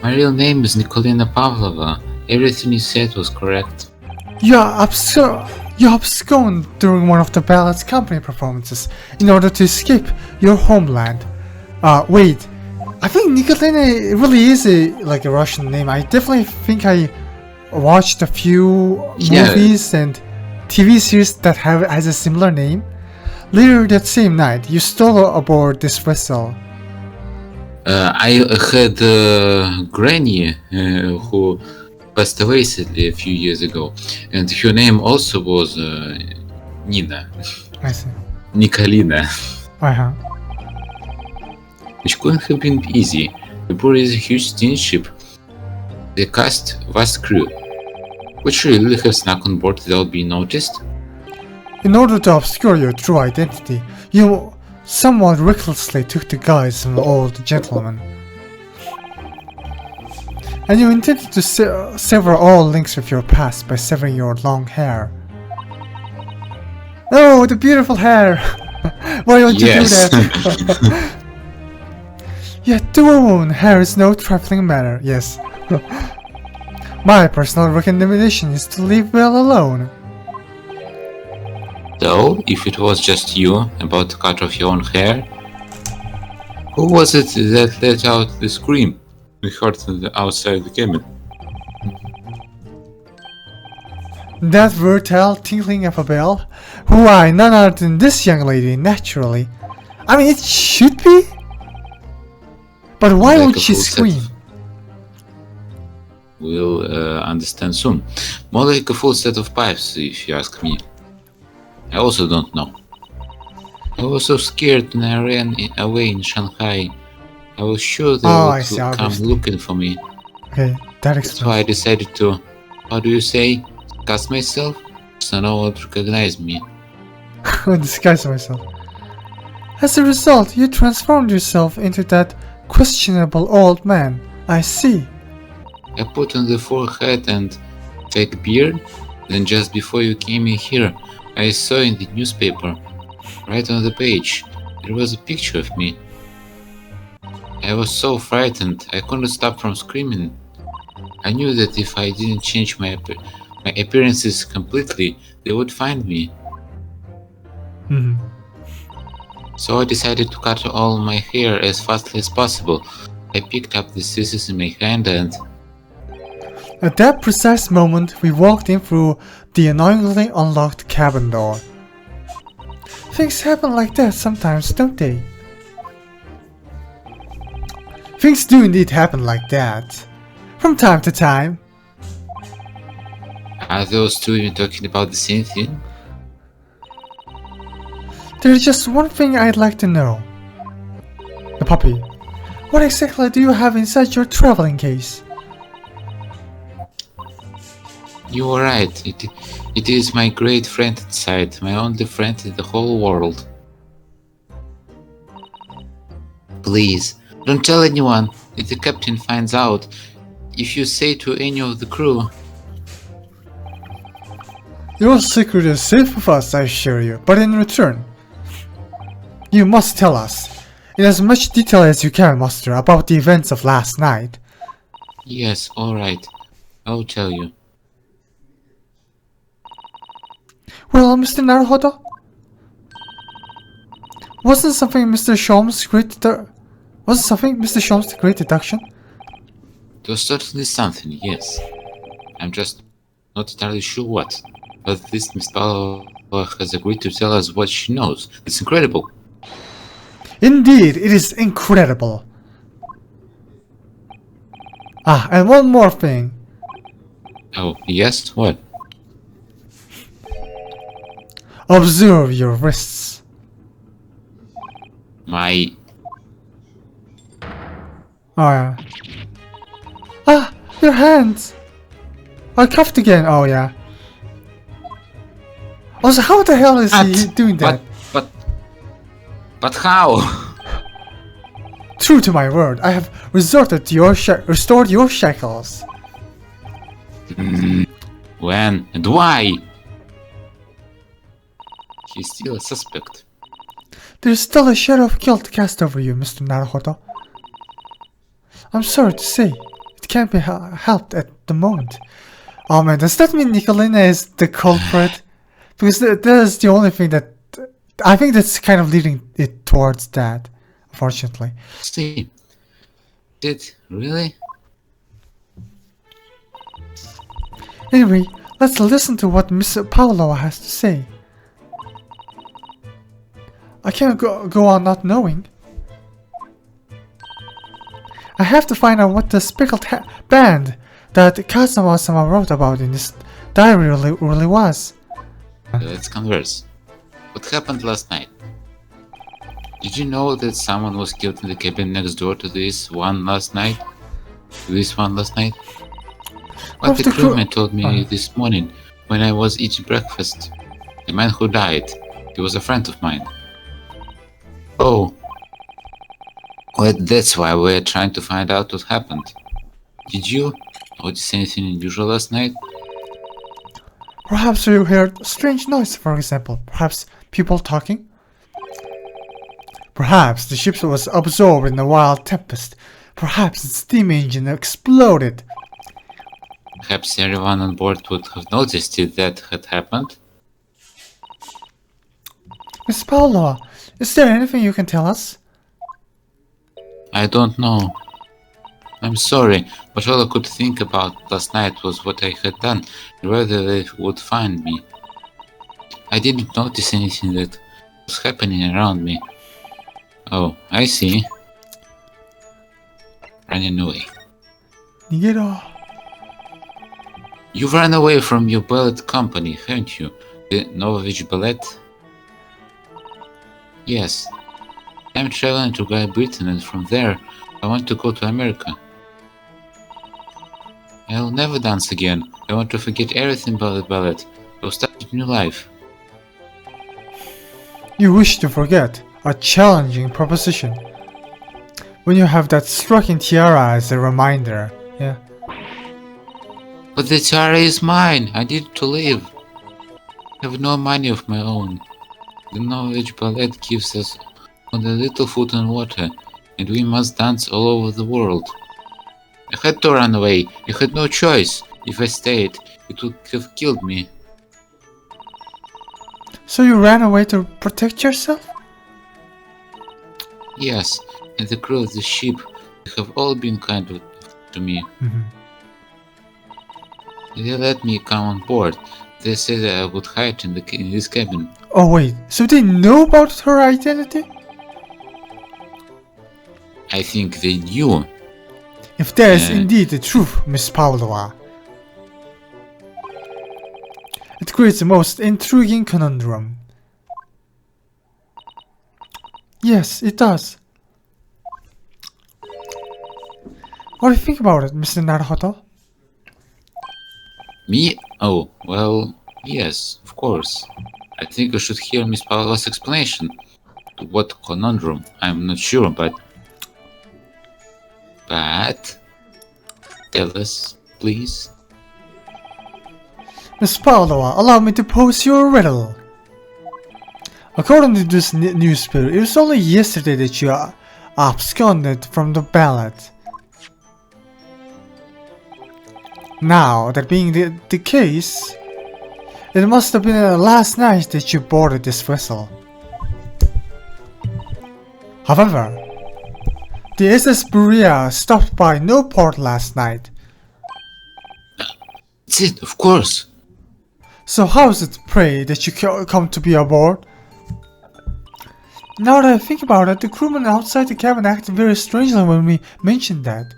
My real name is Nikolina Pavlova. Everything you said was correct. You abscond during one of the ballet's company performances in order to escape your homeland. Wait. I think Nikolina really is a Russian name. I definitely think I watched a few movies and TV series that has a similar name. Later that same night, you stole aboard this vessel. I had Granny who passed away sadly a few years ago, and her name also was Nina. I see. Nikolina. Uh-huh. Which couldn't have been easy. The board is a huge steamship. The cast vast crew. Would you really have snuck on board without being noticed? In order to obscure your true identity, you somewhat recklessly took the guise of an old gentleman. And you intended to sever all links with your past by severing your long hair. Oh, the beautiful hair! Why don't you do that? Yet to a woman, hair is no trifling matter, yes. My personal recommendation is to leave well alone. So, if it was just you about to cut off your own hair, who was it that let out the scream we heard outside the cabin? That versatile tinkling of a bell? Why, none other than this young lady, naturally. I mean, it should be? But why Like would she scream? We'll understand soon. More like a full set of pipes, if you ask me. I also don't know. I was so scared when I ran away in Shanghai. I was sure they would come looking for me. Okay, that explains. That's why I decided to, how do you say, disguise myself, so no one would recognize me. Disguise myself. As a result, you transformed yourself into that questionable old man. I see. I put on the forehead and fake beard, then just before you came in here, I saw in the newspaper, right on the page, there was a picture of me. I was so frightened, I couldn't stop from screaming. I knew that if I didn't change my appearances completely, they would find me. So I decided to cut all my hair as fast as possible. I picked up the scissors in my hand and... At that precise moment, we walked in through the annoyingly unlocked cabin door. Things happen like that sometimes, don't they? Things do indeed happen like that. From time to time. Are those two even talking about the same thing? There's just one thing I'd like to know. The puppy. What exactly do you have inside your traveling case? You are right. It is my great friend inside, my only friend in the whole world. Please, don't tell anyone. If the captain finds out, if you say to any of the crew... Your secret is safe with us, I assure you, but in return, you must tell us, in as much detail as you can, Master, about the events of last night. Yes, alright. I'll tell you. Well, Mr. Naruhodo? Wasn't something Mr. Sholmes' great deduction? It was certainly something, yes. I'm just not entirely sure what. But at least Miss Paula has agreed to tell us what she knows. It's incredible. Indeed, it is incredible. Ah, and one more thing. Oh, yes? What? Observe your wrists. My... Oh yeah. Ah, your hands! I cuffed again, oh yeah. Also, how the hell is he doing that? But how? True to my word, I have resorted to restored your shackles. When and why? He's still a suspect. There's still a shadow of guilt cast over you, Mr. Naruhodo. I'm sorry to say, it can't be helped at the moment. Oh man, does that mean Nicolina is the culprit? Because that is the only thing that I think that's kind of leading it towards that, unfortunately. See. Did really? Anyway, let's listen to what Miss Paolo has to say. I can't go on not knowing. I have to find out what the Speckled Band that Kazama-sama wrote about in this diary really was. Let's converse. What happened last night? Did you know that someone was killed in the cabin next door to this one last night? What the crewman told me this morning when I was eating breakfast. The man who died, he was a friend of mine. Oh. Well, that's why we're trying to find out what happened. Did you notice anything unusual last night? Perhaps you heard strange noise, for example. Perhaps people talking? Perhaps the ship was absorbed in a wild tempest. Perhaps its steam engine exploded. Perhaps everyone on board would have noticed if that had happened. Miss Paolo, is there anything you can tell us? I don't know. I'm sorry, but all I could think about last night was what I had done and whether they would find me. I didn't notice anything that was happening around me. Oh, I see. Running away. Nigero. You've run away from your ballet company, haven't you? The Novovich Ballet? Yes. I'm traveling to Great Britain and from there I want to go to America. I'll never dance again. I want to forget everything about the ballet. I'll start a new life. You wish to forget a challenging proposition. When you have that striking tiara as a reminder, yeah. But the tiara is mine. I need to live. I have no money of my own. The Norwich Ballet gives us only a little food and water, and we must dance all over the world. I had to run away. I had no choice. If I stayed, it would have killed me. So you ran away to protect yourself? Yes, and the crew of the ship, they have all been kind to me. They let me come on board. They said that I would hide in this cabin. Oh wait, so they know about her identity? I think they knew. If that is indeed the truth, Miss Paolo, it creates the most intriguing conundrum. Yes, it does. What do you think about it, Mr. Naruhodo? Me? Oh, well, yes, of course. I think I should hear Miss Paolo's explanation. To what conundrum? I'm not sure, but... Tell us, please. Miss Paolo, allow me to pose you a riddle. According to this newspaper, it was only yesterday that you absconded from the ballot. Now, that being the case, it must have been last night that you boarded this vessel. However, the SS Berea stopped by no port last night. That's it, of course. So how is it, pray, that you come to be aboard? Now that I think about it, the crewman outside the cabin acted very strangely when we mentioned that.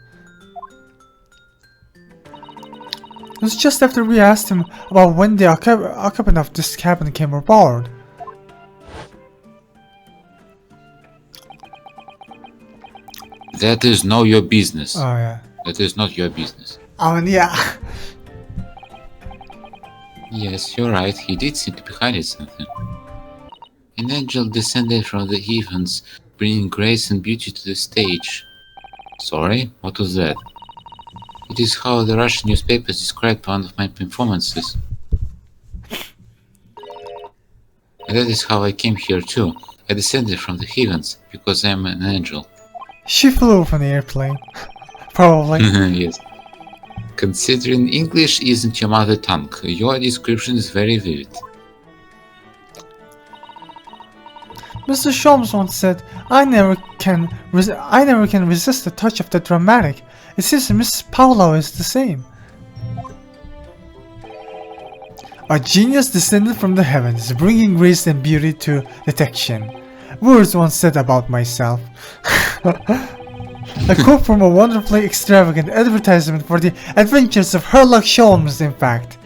It was just after we asked him about when the occupant of this cabin came aboard. That is not your business. Oh yeah. That is not your business. I mean, yeah. Yes, you're right, he did seem to be hiding something. An angel descended from the heavens, bringing grace and beauty to the stage. Sorry, what was that? It is how the Russian newspapers described one of my performances. And that is how I came here too. I descended from the heavens, because I am an angel. She flew from the airplane. Probably. Yes. Considering English isn't your mother tongue, your description is very vivid. Mr. Sholmes once said, I never can resist the touch of the dramatic. It seems Miss Paolo is the same. A genius descended from the heavens, bringing grace and beauty to detection. Words once said about myself. A quote from a wonderfully extravagant advertisement for the adventures of Sherlock Holmes, in fact.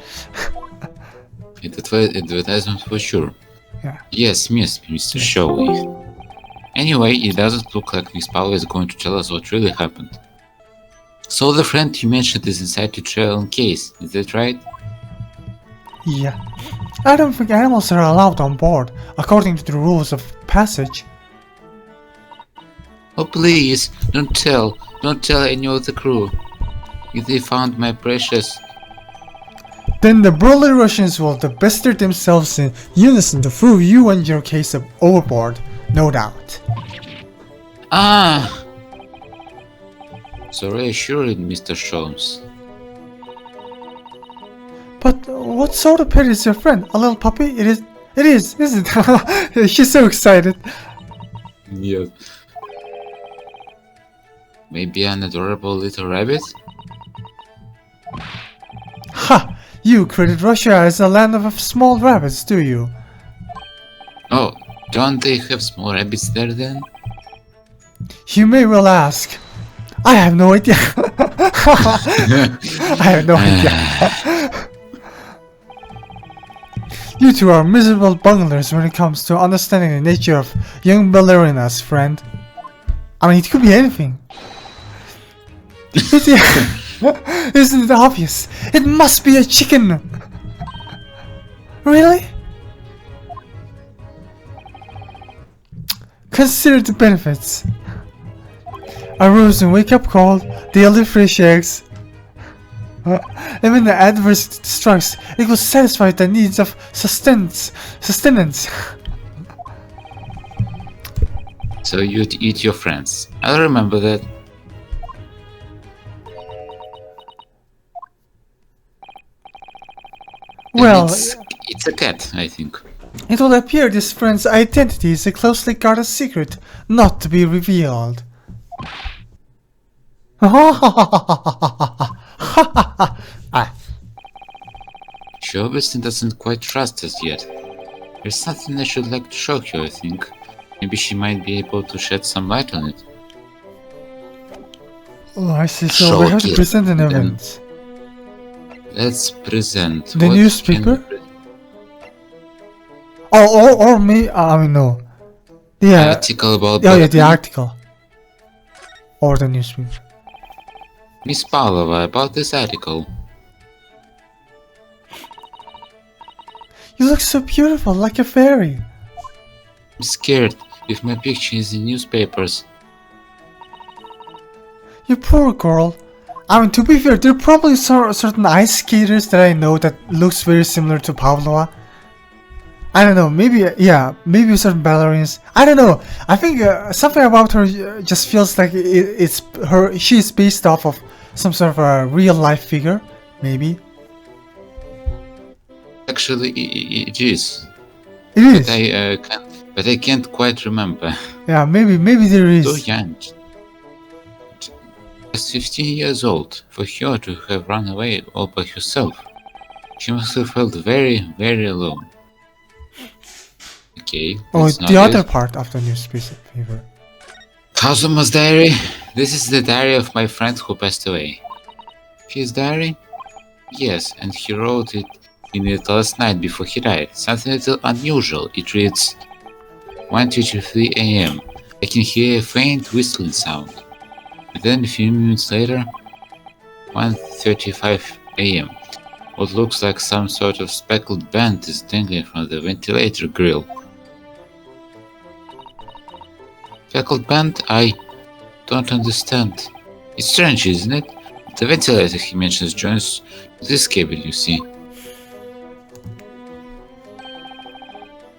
Advertisement for sure. Yeah. Yes, Mr. Showley. Anyway, it doesn't look like Miss Paolo is going to tell us what really happened. So the friend you mentioned is inside the travel case, is that right? Yeah. I don't think animals are allowed on board, according to the rules of passage. Oh please, don't tell any of the crew. If they found my precious... Then the burly Russians will bestir themselves in unison to throw you and your case overboard, no doubt. Ah! So reassuring, Mr. Sholmes. But what sort of pet is your friend? A little puppy? It is, isn't it? She's so excited. Yes. Maybe an adorable little rabbit? Ha! You credit Russia as a land of small rabbits, do you? Oh, don't they have small rabbits there then? You may well ask. I have no idea. I have no idea. You two are miserable bunglers when it comes to understanding the nature of young ballerinas, friend. I mean, it could be anything. Isn't it obvious? It must be a chicken! Really? Consider the benefits. A rose and wake-up call, daily fresh eggs. And when the adversity strikes, it will satisfy the needs of sustenance. So you'd eat your friends. I'll remember that. Well, it's a cat, I think. It will appear this friend's identity is a closely guarded secret, not to be revealed. She obviously doesn't quite trust us yet. There's something I should like to show her, I think. Maybe she might be able to shed some light on it. Oh, I see. So we have to present an event. Let's present the newspaper. Or me. I mean, no. The article about. Oh yeah, the article. Or the newspaper. Miss Pavlova, about this article. You look so beautiful, like a fairy. I'm scared if my picture is in newspapers. You poor girl. I mean, to be fair, there are probably certain ice skaters that I know that looks very similar to Pavlova. I don't know, maybe, yeah, maybe certain ballerinas. I don't know. I think something about her just feels like she's based off of some sort of a real life figure, maybe. Actually, it is. It is. But I can't quite remember. Yeah, maybe there is. So young. Just 15 years old. For her to have run away all by herself. She must have felt very, very alone. Okay. Oh, the other part of the newspaper. Kazuma's diary. This is the diary of my friend who passed away. His diary? Yes, and he wrote it in it last night before he died. Something a little unusual. It reads 1:23 a.m. I can hear a faint whistling sound. And then a few minutes later, 1:35 a.m. What looks like some sort of speckled band is dangling from the ventilator grill. Speckled band? I don't understand. It's strange, isn't it? The ventilator he mentions joins this cable, you see.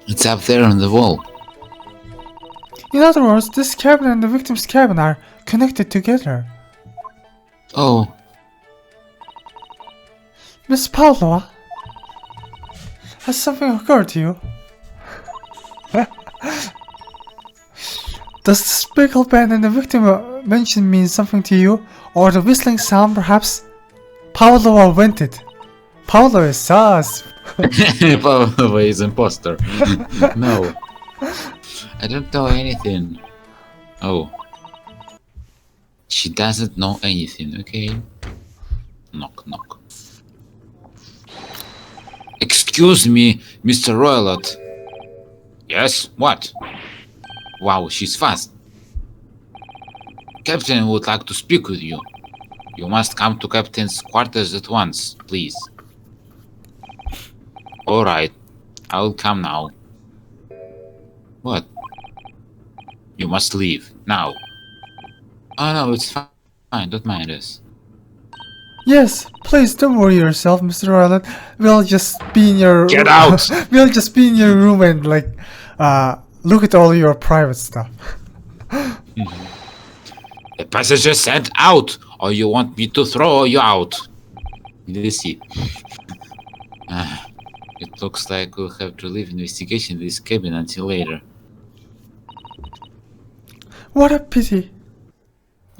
It's up there on the wall. In other words, this cabin and the victim's cabin are connected together. Oh. Miss Pavlova, has something occurred to you? Does the speckled band and the victim mention mean something to you? Or the whistling sound perhaps? Pavlova vented. Pavlova is sus. Pavlova is imposter. No. I don't know anything. Oh. She doesn't know anything, okay? Knock, knock. Excuse me, Mr. Roylott. Yes, what? Wow, she's fast. Captain would like to speak with you. You must come to Captain's quarters at once, please. Alright, I will come now. What? You must leave, now. Oh no, it's fine, don't mind us. Yes, please don't worry yourself, Mr. Roylott. We'll just be in your Get out! We'll just be in your room and like look at all your private stuff. The passenger sent out, or you want me to throw you out? Let's see. It looks like we'll have to leave investigation in this cabin until later. What a pity.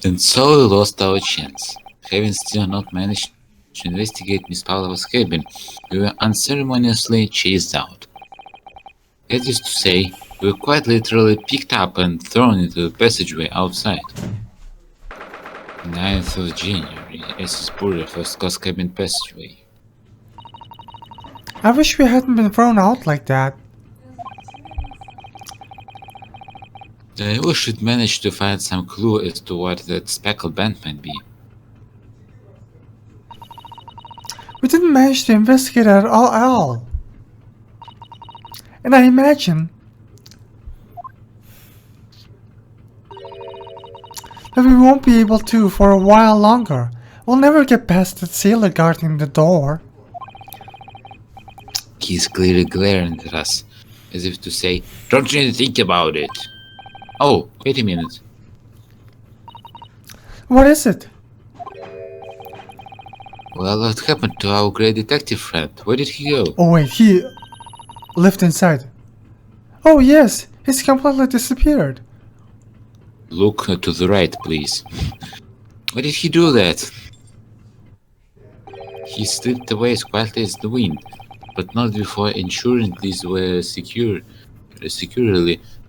And so we lost our chance. Having still not managed to investigate Miss Pavlova's cabin, we were unceremoniously chased out. That is to say, we were quite literally picked up and thrown into the passageway outside. 9th of January, SS Burger first class cabin passageway. I wish we hadn't been thrown out like that. We should manage to find some clue as to what that speckled band might be. We didn't manage to investigate at all. And I imagine that we won't be able to for a while longer. We'll never get past that sailor guarding the door. He's clearly glaring at us, as if to say, don't you think about it? Oh, wait a minute. What is it? Well, what happened to our great detective friend? Where did he go? Oh wait, he left inside. Oh yes, he's completely disappeared. Look to the right, please. Why did he do that? He slipped away as quietly as the wind, but not before ensuring these were securely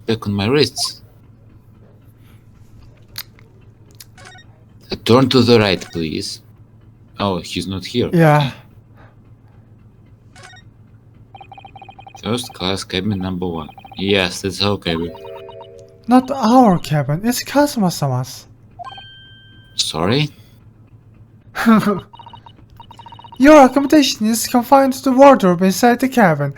back on my wrists. Turn to the right, please. Oh, he's not here. Yeah. First class cabin number 1. Yes, that's our cabin. Not our cabin, it's Kazuma-sama's. Sorry? Your accommodation is confined to the wardrobe inside the cabin.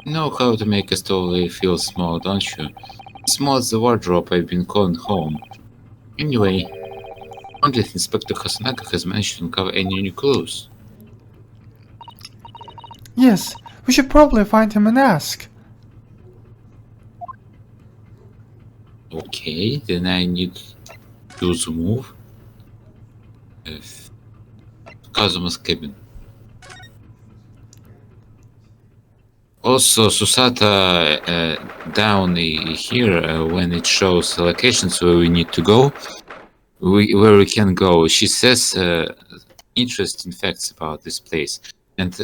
Know how to make us totally feel small, don't you? Small as the wardrobe I've been calling home. Anyway, I wonder if Inspector Hasanaga has managed to uncover any new clues. Yes, we should probably find him and ask. Okay, then I need to move. Kazuma's cabin. Also, Susata down here when it shows locations where we need to go, where we can go. She says interesting facts about this place, and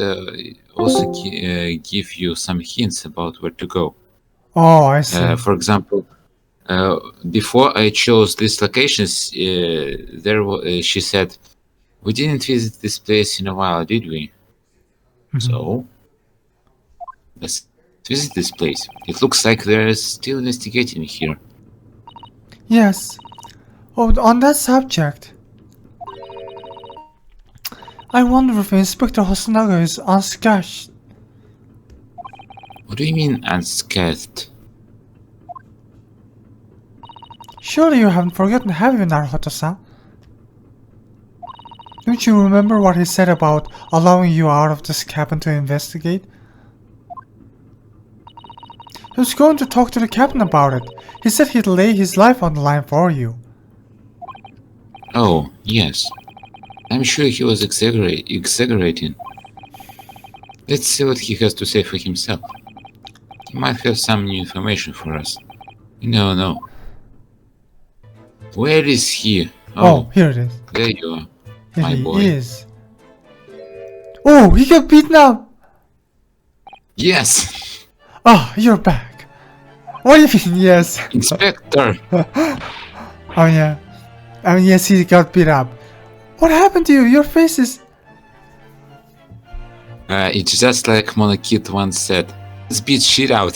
also give you some hints about where to go. Oh, I see. For example, before I chose these locations, she said, "We didn't visit this place in a while, did we?" So. Let's visit this place. It looks like they're still investigating here. Yes. Oh, on that subject, I wonder if Inspector Hasanaga is unscathed. What do you mean unscathed? Surely you haven't forgotten, have you, Naruto-san? Don't you remember what he said about allowing you out of this cabin to investigate? He was going to talk to the captain about it. He said he'd lay his life on the line for you. Oh, yes. I'm sure he was exaggerating. Let's see what he has to say for himself. He might have some new information for us. No. Where is he? Oh, here it is. There you are. Here My he boy. is. Oh, he got beaten up! Yes! Oh, you're back. What do you mean, yes? Inspector! Oh yeah. I mean, yes, he got beat up. What happened to you? Your face is... It's just like Monokid once said. Let's beat shit out.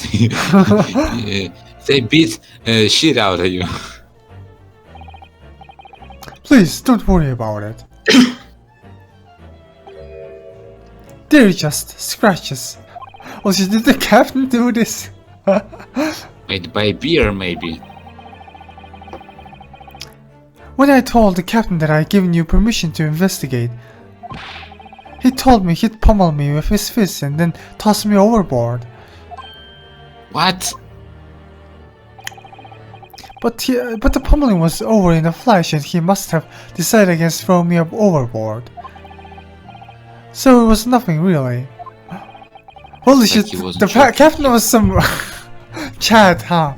They beat shit out of you. Please, don't worry about it. They're just scratches. Oh, did the captain do this? I'd buy beer, maybe. When I told the captain that I'd given you permission to investigate, he told me he'd pummel me with his fists and then toss me overboard. What? But the pummeling was over in a flash and he must have decided against throwing me up overboard. So it was nothing really. Holy shit, the captain was some Chad, huh?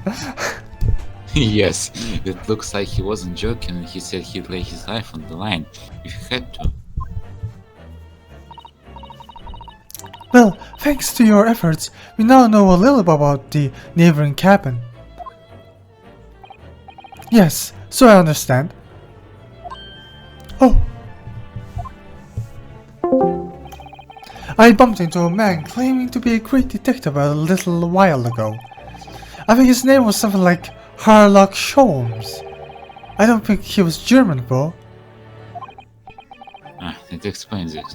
Yes, it looks like he wasn't joking. He said he'd lay his life on the line if he had to. Well, thanks to your efforts, we now know a little about the neighboring cabin. Yes, so I understand. Oh. I bumped into a man claiming to be a great detective a little while ago. I think his name was something like Harlock Sholmes. I don't think he was German though. That explains it.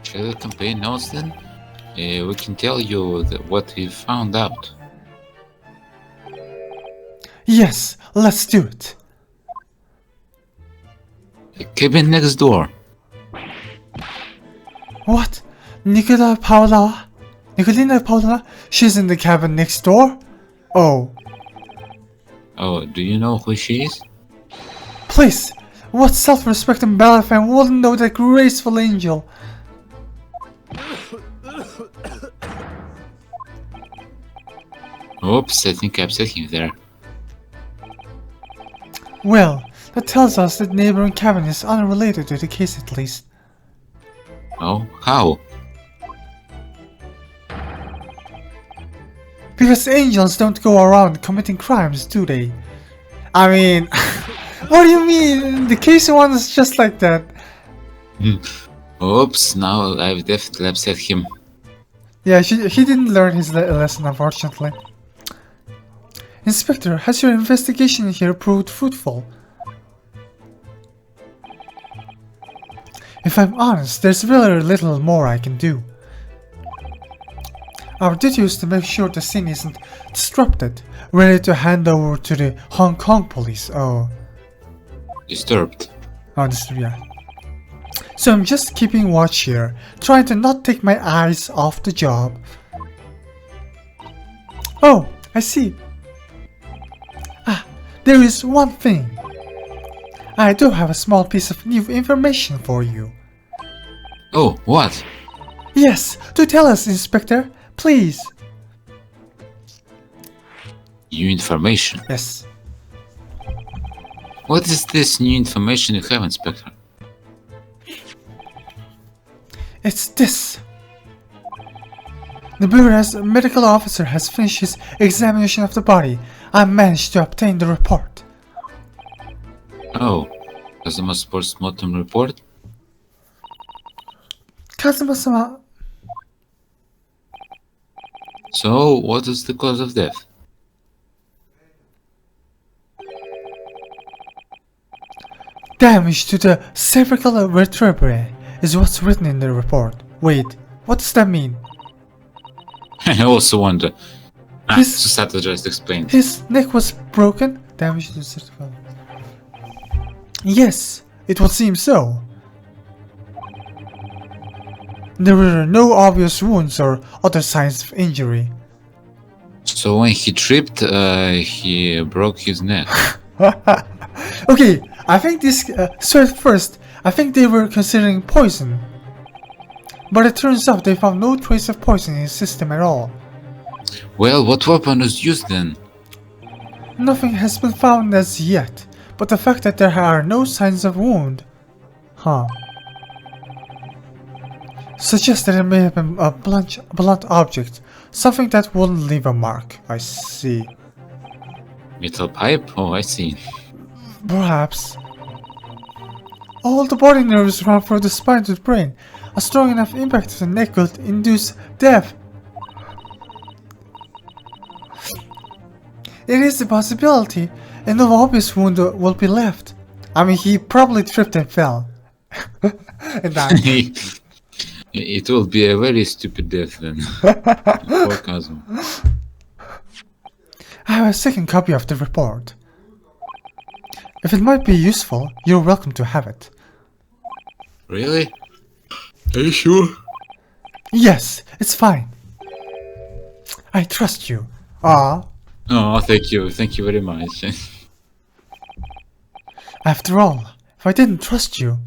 Shall we compare notes then? We can tell you what we found out. Yes, let's do it. The cabin next door. What? Nicolina Paula? She's in the cabin next door? Oh. Oh, do you know who she is? Please, what self-respecting ballet fan wouldn't know that graceful angel? Oops, I think I upset him there. Well, that tells us that neighboring cabin is unrelated to the case at least. Oh, how? Because angels don't go around committing crimes, do they? I mean, what do you mean? The case one is just like that. Oops, now I've definitely upset him. Yeah, he didn't learn his lesson, unfortunately. Inspector, has your investigation here proved fruitful? If I'm honest, there's very little more I can do. Our duty is to make sure the scene isn't disrupted, ready to hand over to the Hong Kong police. Oh, Disturbed. yeah. So I'm just keeping watch here, trying to not take my eyes off the job. Oh, I see. There is one thing. I do have a small piece of new information for you. Oh, what? Yes, do tell us, Inspector, please. New information? Yes. What is this new information you have, Inspector? It's this. The Bureau's medical officer has finished his examination of the body. I managed to obtain the report. Oh, Kazuma's post-mortem report? Kazuma-sama. So, what is the cause of death? Damage to the cervical vertebrae is what's written in the report. Wait, what does that mean? I also wonder. Susato just explained. His neck was broken. Damage to the cervical. Yes, it would seem so. There were no obvious wounds or other signs of injury. So when he tripped, he broke his neck. Okay, I think this. So at first, I think they were considering poison. But it turns out they found no trace of poison in his system at all. Well, what weapon was used then? Nothing has been found as yet, but the fact that there are no signs of wound, suggests that it may have been a blunt object, something that wouldn't leave a mark. I see. Metal pipe? Oh, I see. Perhaps. All the body nerves run from the spine to the brain. A strong enough impact to the neck could induce death. It is a possibility, and no obvious wound will be left. I mean, he probably tripped and fell. And died. It will be a very stupid death then. Poor Kazuma. I have a second copy of the report. If it might be useful, you're welcome to have it. Really? Are you sure? Yes, it's fine. I trust you. Oh, thank you. Thank you very much. After all, if I didn't trust you,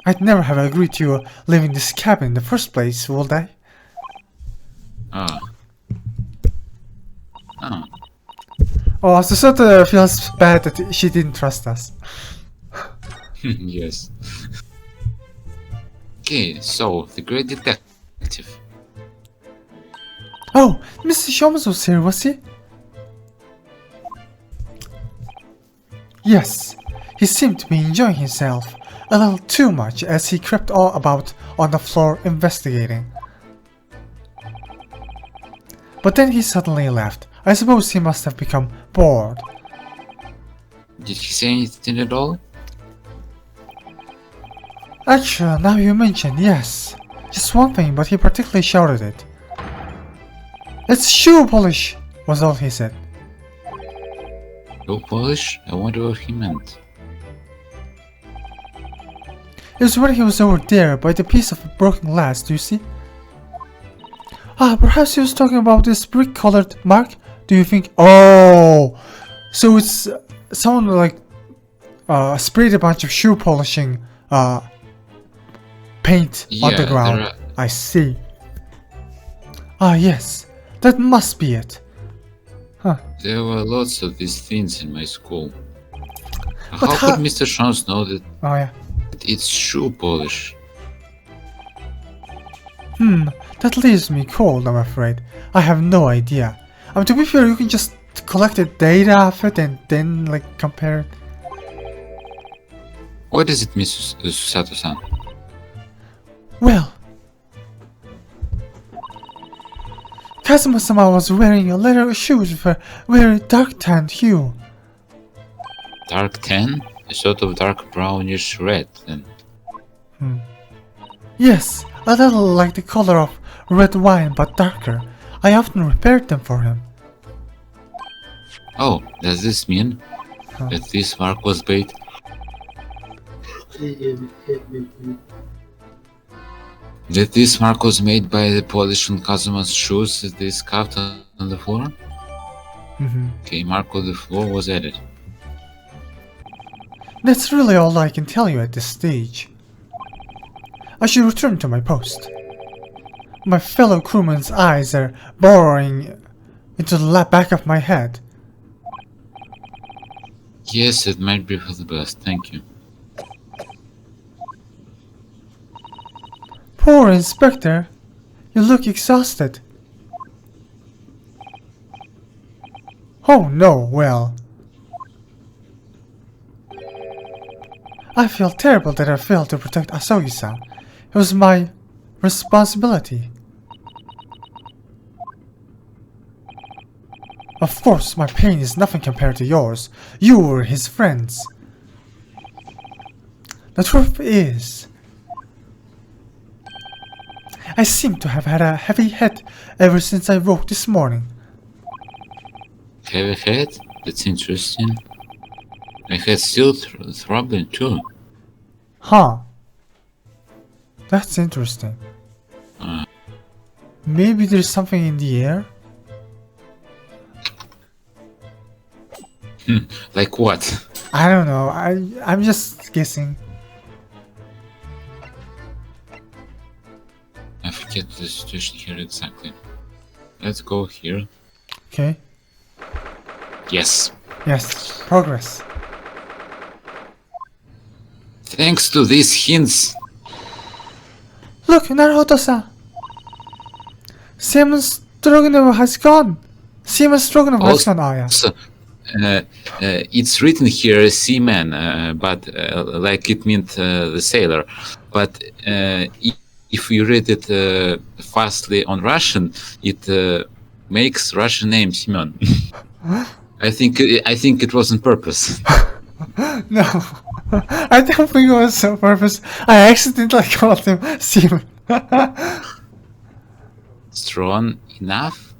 I'd never have agreed to you leaving this cabin in the first place, would I? Ah. Oh. Oh, so Sota feels bad that she didn't trust us. Yes. Okay, so, the great detective. Oh, Mr. Sholmes was here, was he? Yes, he seemed to be enjoying himself a little too much as he crept all about on the floor investigating. But then he suddenly left. I suppose he must have become bored. Did he say anything at all? Actually, now you mention, yes. Just one thing, but he particularly shouted it. It's shoe polish, was all he said. Shoe polish? I wonder what he meant. It was when he was over there by the piece of broken glass, do you see? Ah, perhaps he was talking about this brick-colored mark? Do you think? Oh! So it's someone like sprayed a bunch of shoe polishing paint on the ground. I see. Ah, yes. That must be it. Huh. There were lots of these things in my school. But How could Mr. Jones know that Oh, yeah. it's shoe polish? That leaves me cold, I'm afraid. I have no idea. I mean, to be fair, you can just collect the data of it and then, like, compare it. What is it, Miss Sato-san? Well, Kazuma-sama was wearing a leather shoes with a very dark tanned hue. Dark tan? A sort of dark brownish red, then. Yes, a little like the color of red wine but darker. I often repaired them for him. Oh, does this mean that this mark was made? That this mark was made by the polish on Kazuma's shoes that they scuffed on the floor? Okay, mark on the floor was added. That's really all I can tell you at this stage. I should return to my post. My fellow crewmen's eyes are burrowing into the back of my head. Yes, it might be for the best, thank you. Poor Inspector, you look exhausted. Oh no, well. I feel terrible that I failed to protect Asogi-san. It was my responsibility. Of course, my pain is nothing compared to yours. You were his friends. The truth is, I seem to have had a heavy head ever since I woke this morning. Heavy head? That's interesting. My head's still throbbing too. Huh. That's interesting. Maybe there's something in the air? Like what? I don't know. I'm just guessing. I forget the situation here exactly. Let's go here. Okay. Yes. Yes. Progress. Thanks to these hints. Look, Naruto-san. Simon Stroganoff has gone. Simon Stroganoff has gone. Oh yeah. Also, it's written here seaman, but like it meant the sailor. But if you read it fastly on Russian, it makes Russian name Simon. I think it was on purpose. No, I don't think it was on purpose. I accidentally called him Simon. Strong enough?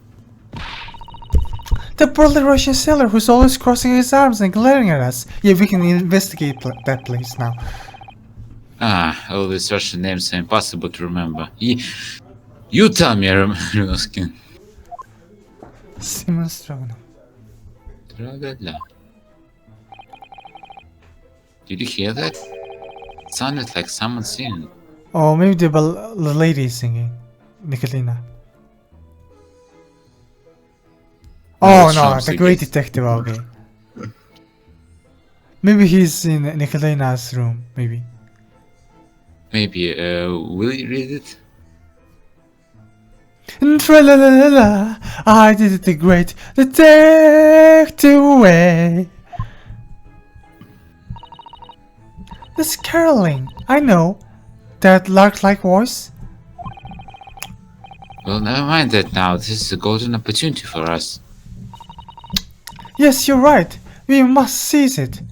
The burly Russian sailor who's always crossing his arms and glaring at us. Yeah, we can investigate that place now. All these Russian names are impossible to remember. You tell me, I'm asking. Simon Stroganoff. Tra-la-la. Did you hear that? It sounded like someone singing. Oh, maybe the lady is singing. Nikolina. Oh no, the great detective, okay. Maybe he's in Nikolina's room, maybe. Maybe, will you read it? Tra-la-la-la-la, I did it the great detective way. That's caroling, I know. That lark-like voice. Well, never mind that now. This is a golden opportunity for us. Yes, you're right. We must seize it.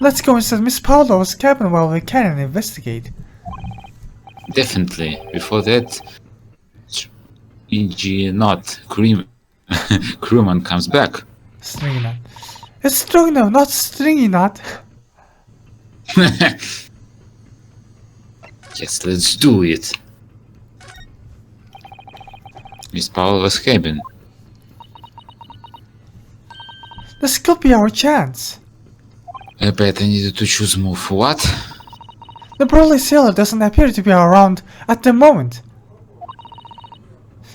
Let's go inside Miss Pavlova's cabin while we can and investigate. Definitely. Before that, E.G. not crewman comes back. Stringy knot. It's stringy knot, not stringy knot. Yes, let's do it. Miss Pavlova's cabin. This could be our chance. I bet I needed to choose move. What? The burly sailor doesn't appear to be around at the moment.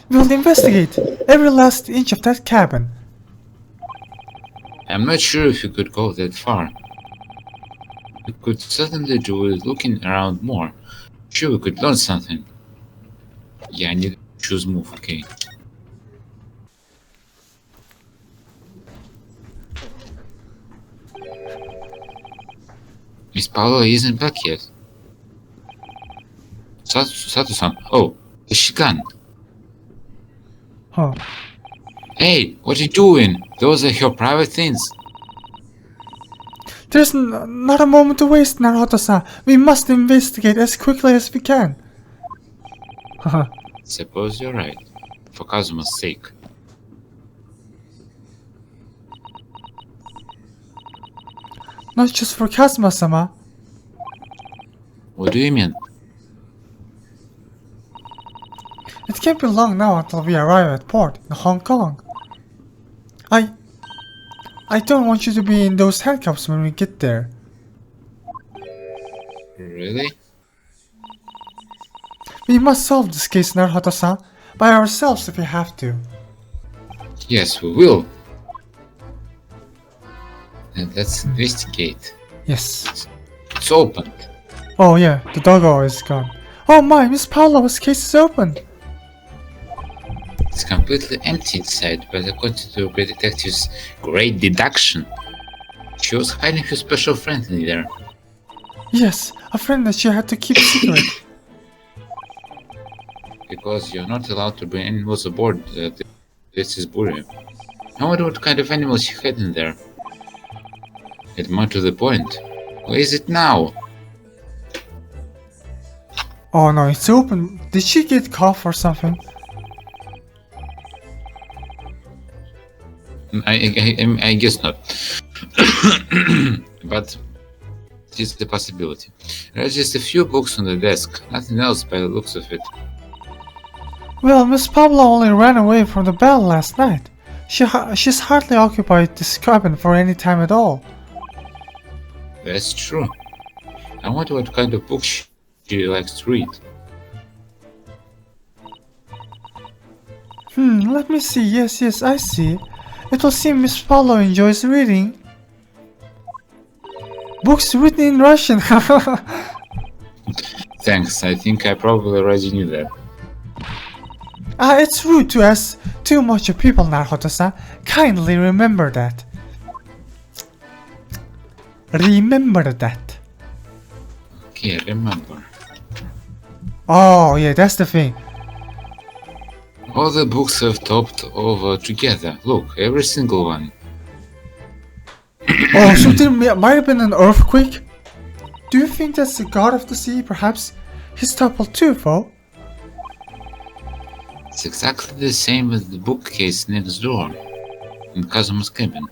We'll investigate every last inch of that cabin. I'm not sure if you could go that far. We could certainly do with looking around more. Sure, we could learn something. Yeah, I need to choose move, okay. Miss Paula isn't back yet. Sato-san, oh, is she gone? Huh. Hey, what are you doing? Those are your private things. There's not a moment to waste, Naruto-san. We must investigate as quickly as we can. Haha. Suppose you're right. For Kazuma's sake. Not just for Kazuma-sama. What do you mean? It can't be long now until we arrive at port in Hong Kong. I don't want you to be in those handcuffs when we get there. Really? We must solve this case, Naruto-san, by ourselves if we have to. Yes, we will. And let's investigate. Yes. It's opened. Oh yeah, the doggo is gone. Oh my, Miss Pavlova's case is open. It's completely empty inside, but according to the great detective's great deduction, she was hiding her special friend in there. Yes, a friend that she had to keep secret. Because you're not allowed to bring animals aboard this is Bury. I wonder what kind of animals she had in there. And more to the point, where is it now? Oh no, it's open. Did she get cough or something? I guess not. But it is the possibility. There are just a few books on the desk, nothing else by the looks of it. Well, Miss Pablo only ran away from the battle last night. She's hardly occupied this cabin for any time at all. That's true. I wonder what kind of books she likes to read. Let me see. Yes, I see. It will seem Miss Paulo enjoys reading. Books written in Russian. Thanks, I think I probably already knew that. It's rude to ask too much of people, Naruto-san. Kindly remember that. Remember that. Okay, remember. Oh, yeah, that's the thing. All the books have topped over together. Look, every single one. Oh, so there might have been an earthquake? Do you think that's the god of the sea? Perhaps he's toppled too, though? It's exactly the same as the bookcase next door in Kazuma's cabin.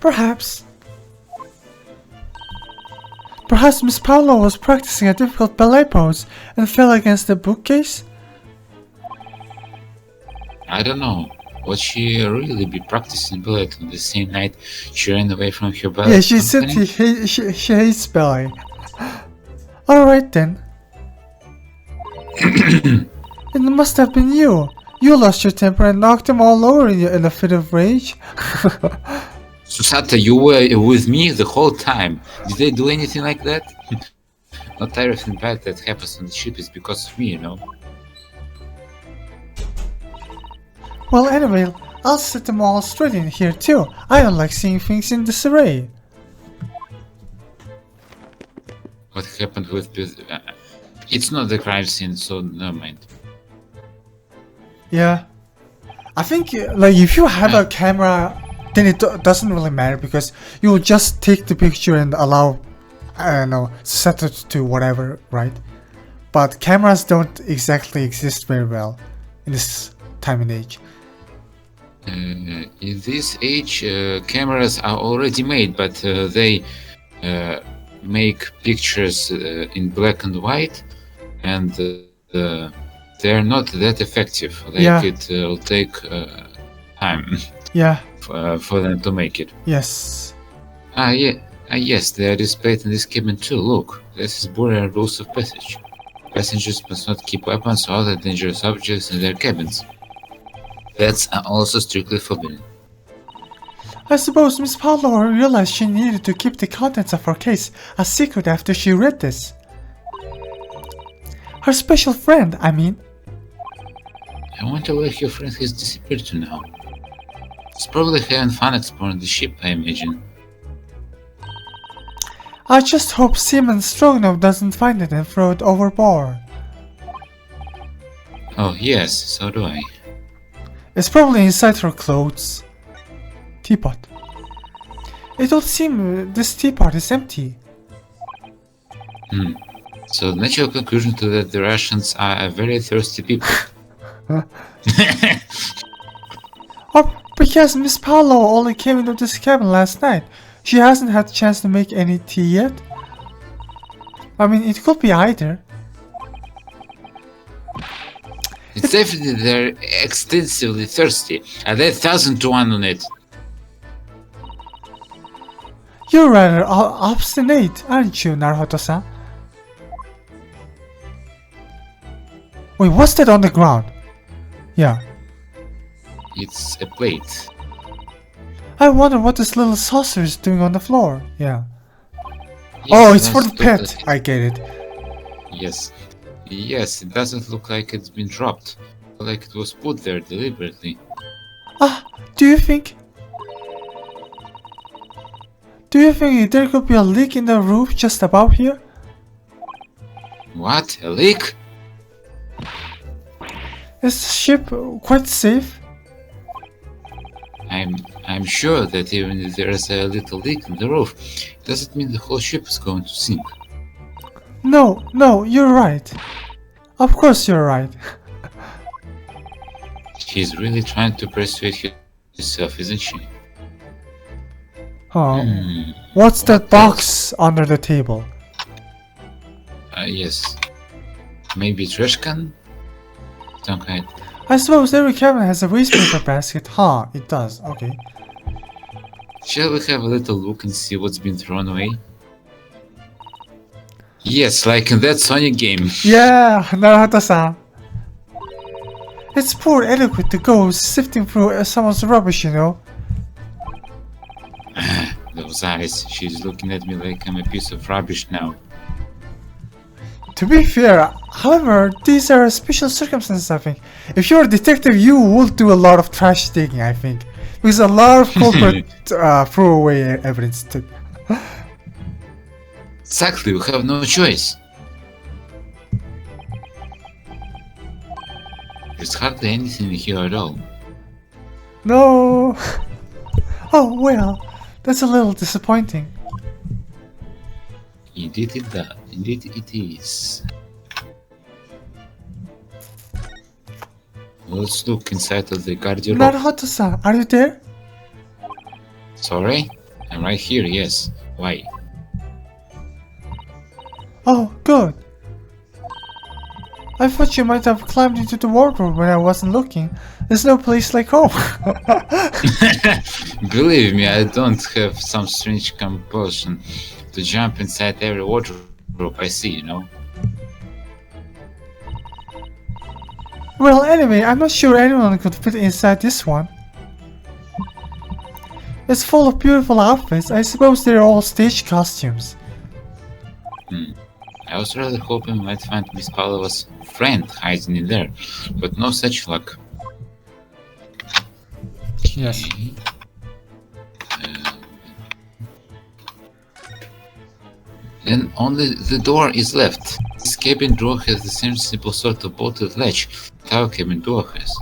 Perhaps. Perhaps Miss Paulo was practicing a difficult ballet pose and fell against the bookcase? I don't know. Would she really be practicing ballet on the same night she ran away from her ballet? Yeah, she said she hates ballet. Alright then. It must have been you. You lost your temper and knocked them all over in a fit of rage. Susata, you were with me the whole time. Did I do anything like that? Not everything bad that happens on the ship is because of me, you know. Well, anyway, I'll set them all straight in here too. I don't like seeing things in disarray. What happened with... it's not the crime scene, so never mind. Yeah. I think, like, if you have a camera, then it doesn't really matter because you will just take the picture and allow, I don't know, set it to whatever, right? But cameras don't exactly exist very well in this time and age. In this age, cameras are already made, but they make pictures in black and white, and they're not that effective. Like, yeah. it will take time Yeah. for them to make it. Yes. Yes, they are displayed in this cabin too. Look, this is Burial Rules of Passage. Passengers must not keep weapons or other dangerous objects in their cabins. Pets are also strictly forbidden. I suppose Miss Paulo realized she needed to keep the contents of her case a secret after she read this. Her special friend, I mean. I wonder where your friend has disappeared to now. He's probably having fun exploring the ship, I imagine. I just hope Seaman Stroganoff doesn't find it and throw it overboard. Oh yes, so do I. It's probably inside her clothes. Teapot. It would seem this teapot is empty. So the natural conclusion to that the Russians are a very thirsty people. Oh, because Miss Paulo only came into this cabin last night. She hasn't had a chance to make any tea yet. I mean, it could be either. It's definitely they're extensively thirsty. I bet 1,000 to 1 on it. You're rather obstinate, aren't you, Naruto-san? Wait, what's that on the ground? Yeah. It's a plate. I wonder what this little saucer is doing on the floor. Yeah. Yes, Oh, it's for the that's pet. I get it. Yes. Yes, it doesn't look like it's been dropped. Like it was put there deliberately. Do you think there could be a leak in the roof just above here? What? A leak? Is the ship quite safe? I'm sure that even if there's a little leak in the roof, it doesn't mean the whole ship is going to sink. No, you're right. Of course you're right. She's really trying to persuade herself, isn't she? Oh. What's that box under the table? Yes. Maybe trash can? Some kind. I suppose every cabin has a wastepaper basket. Huh, it does. Okay. Shall we have a little look and see what's been thrown away? Yes, like in that Sonic game. Yeah, Naruto-san. It's poor etiquette to go sifting through someone's rubbish, you know. Those eyes, she's looking at me like I'm a piece of rubbish now. To be fair, however, these are special circumstances, I think. If you're a detective, you would do a lot of trash digging, I think. Because a lot of culprit threw away evidence too. Exactly, we have no choice. There's hardly anything here at all. No. Oh, well, that's a little disappointing. Indeed it is. Let's look inside of the garderobe. Naruto-san, are you there? Sorry? I'm right here, yes. Why? Oh, good. I thought you might have climbed into the wardrobe when I wasn't looking. There's no place like home. Believe me, I don't have some strange compulsion to jump inside every wardrobe I see, you know? Well, anyway, I'm not sure anyone could fit inside this one. It's full of beautiful outfits. I suppose they're all stage costumes. I was rather hoping we might find Miss Pavlova's friend hiding in there, but no such luck. Yes. Then only the door is left. This cabin door has the same simple sort of bolted latch that our cabin door has.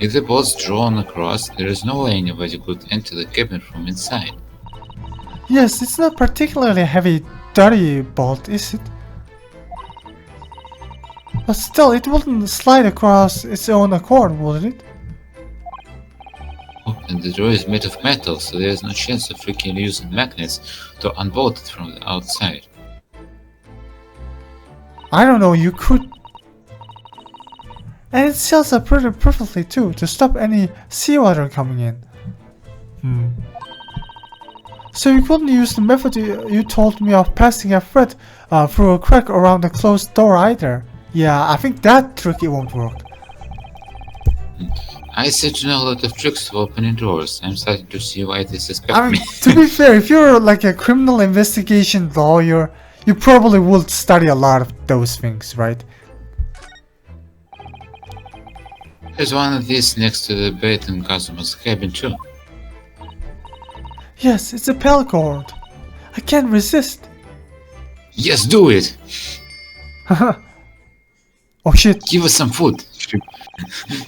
If the bolt's drawn across, there is no way anybody could enter the cabin from inside. Yes, it's not particularly a heavy, dirty bolt, is it? But still, it wouldn't slide across its own accord, would it? Oh, and the door is made of metal, so there is no chance of freaking using magnets to unbolt it from the outside. I don't know, you could. And it seals up pretty perfectly too, to stop any seawater coming in. So you couldn't use the method you told me of passing a thread through a crack around the closed door either. Yeah, I think that trick it won't work. I seem to know a lot of tricks for opening doors. I'm starting to see why they suspect I mean, me. to be fair, if you're like a criminal investigation lawyer, you probably would study a lot of those things, right? There's one of these next to the bed in Kazuma's cabin too. Yes, it's a pell cord. I can't resist. Yes, do it! Oh shit. Give us some food!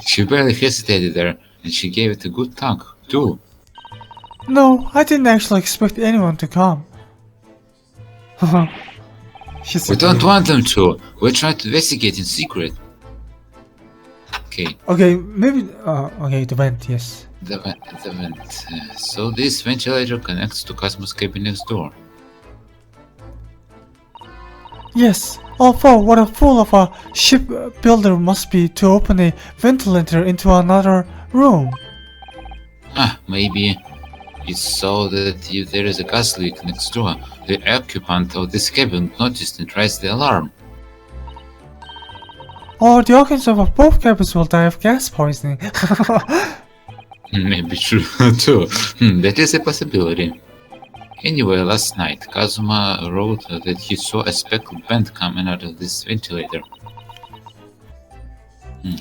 She barely hesitated there, and she gave it a good tug, too. No, I didn't actually expect anyone to come. She's We don't want them to. We're trying to investigate in secret. Okay, Okay, maybe. Okay, the vent, yes. the vent. So this ventilator connects to Kazuma's cabin next door. Yes, although what a fool of a shipbuilder must be to open a ventilator into another room. Maybe it's so that if there is a gas leak next door, the occupant of this cabin noticed and raised the alarm. Or the occupants of both cabins will die of gas poisoning. Maybe true, too. That is a possibility. Anyway, last night, Kazuma wrote that he saw a speckled band coming out of this ventilator.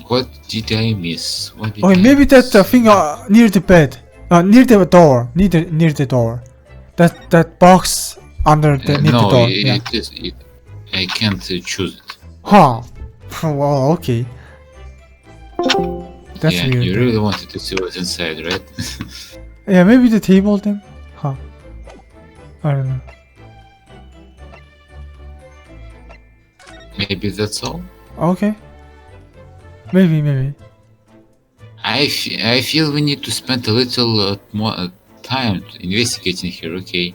What did I miss? Okay, maybe that thing near the bed. Near the door. Near the door. That box under the near the no, door. it is. I can't choose it. Huh. Well, okay. That's yeah, weird. you really wanted to see what's inside, right? Yeah, maybe the table then? Huh. I don't know. Maybe that's all? Okay. Maybe. I feel we need to spend a little more time investigating here, okay?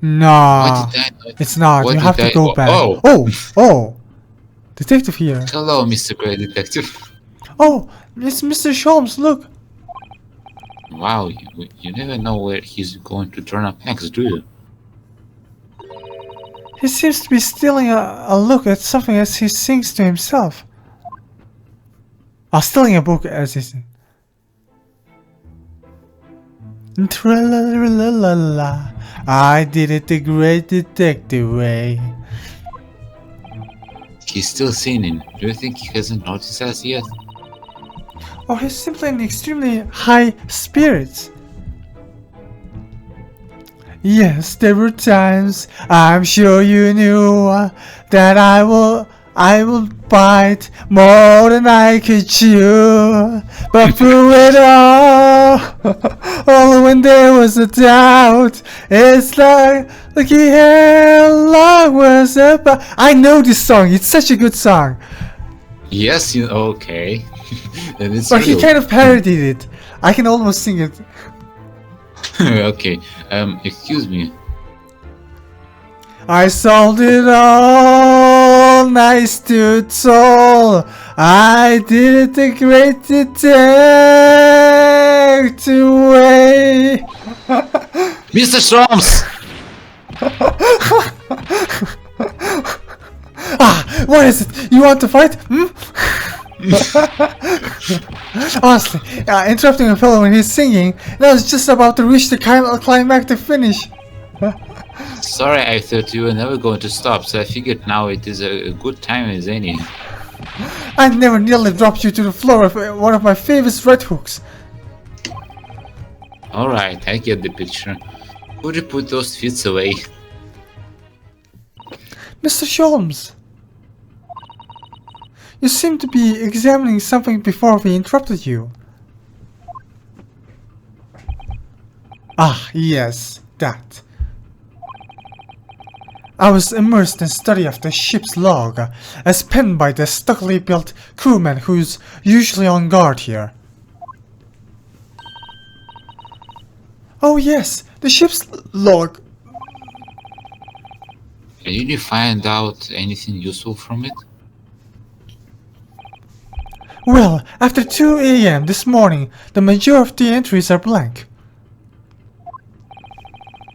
Nah, What did I it's not. what You have did to I- go oh, back. oh. Oh! detective here. Hello, Mr. Great Detective. Oh, it's Mr. Sholmes, look. Wow, you never know where he's going to turn up next, do you? He seems to be stealing a look at something as he sings to himself. Stealing a book as he sings. Tra-la-la-la-la, I did it the great detective way. He's still singing. Do you think he hasn't noticed us yet? Or he's simply in extremely high spirits. Yes, there were times, I'm sure you knew, that I will bite more than I could chew. But through it all, all when there was a doubt, it's like he had long was about. I know this song, it's such a good song. Yes, okay. Then it's But real. he kind of parodied it. I can almost sing it. Okay, excuse me. I sold it all, nice to tall. I did it the great detective way. Mr. Sholmes! What is it? You want to fight? Honestly, interrupting a fellow when he's singing, and I was just about to reach the climactic finish. Sorry, I thought you were never going to stop, so I figured now it is a good time as any. I never nearly dropped you to the floor with one of my favorite red hooks. Alright, I get the picture. Could you put those feet away? Mr. Sholmes, you seem to be examining something before we interrupted you. Yes, that. I was immersed in study of the ship's log, as penned by the stockily built crewman who's usually on guard here. Oh yes, the ship's log. Did you find out anything useful from it? Well, after 2 a.m. this morning, the majority of the entries are blank.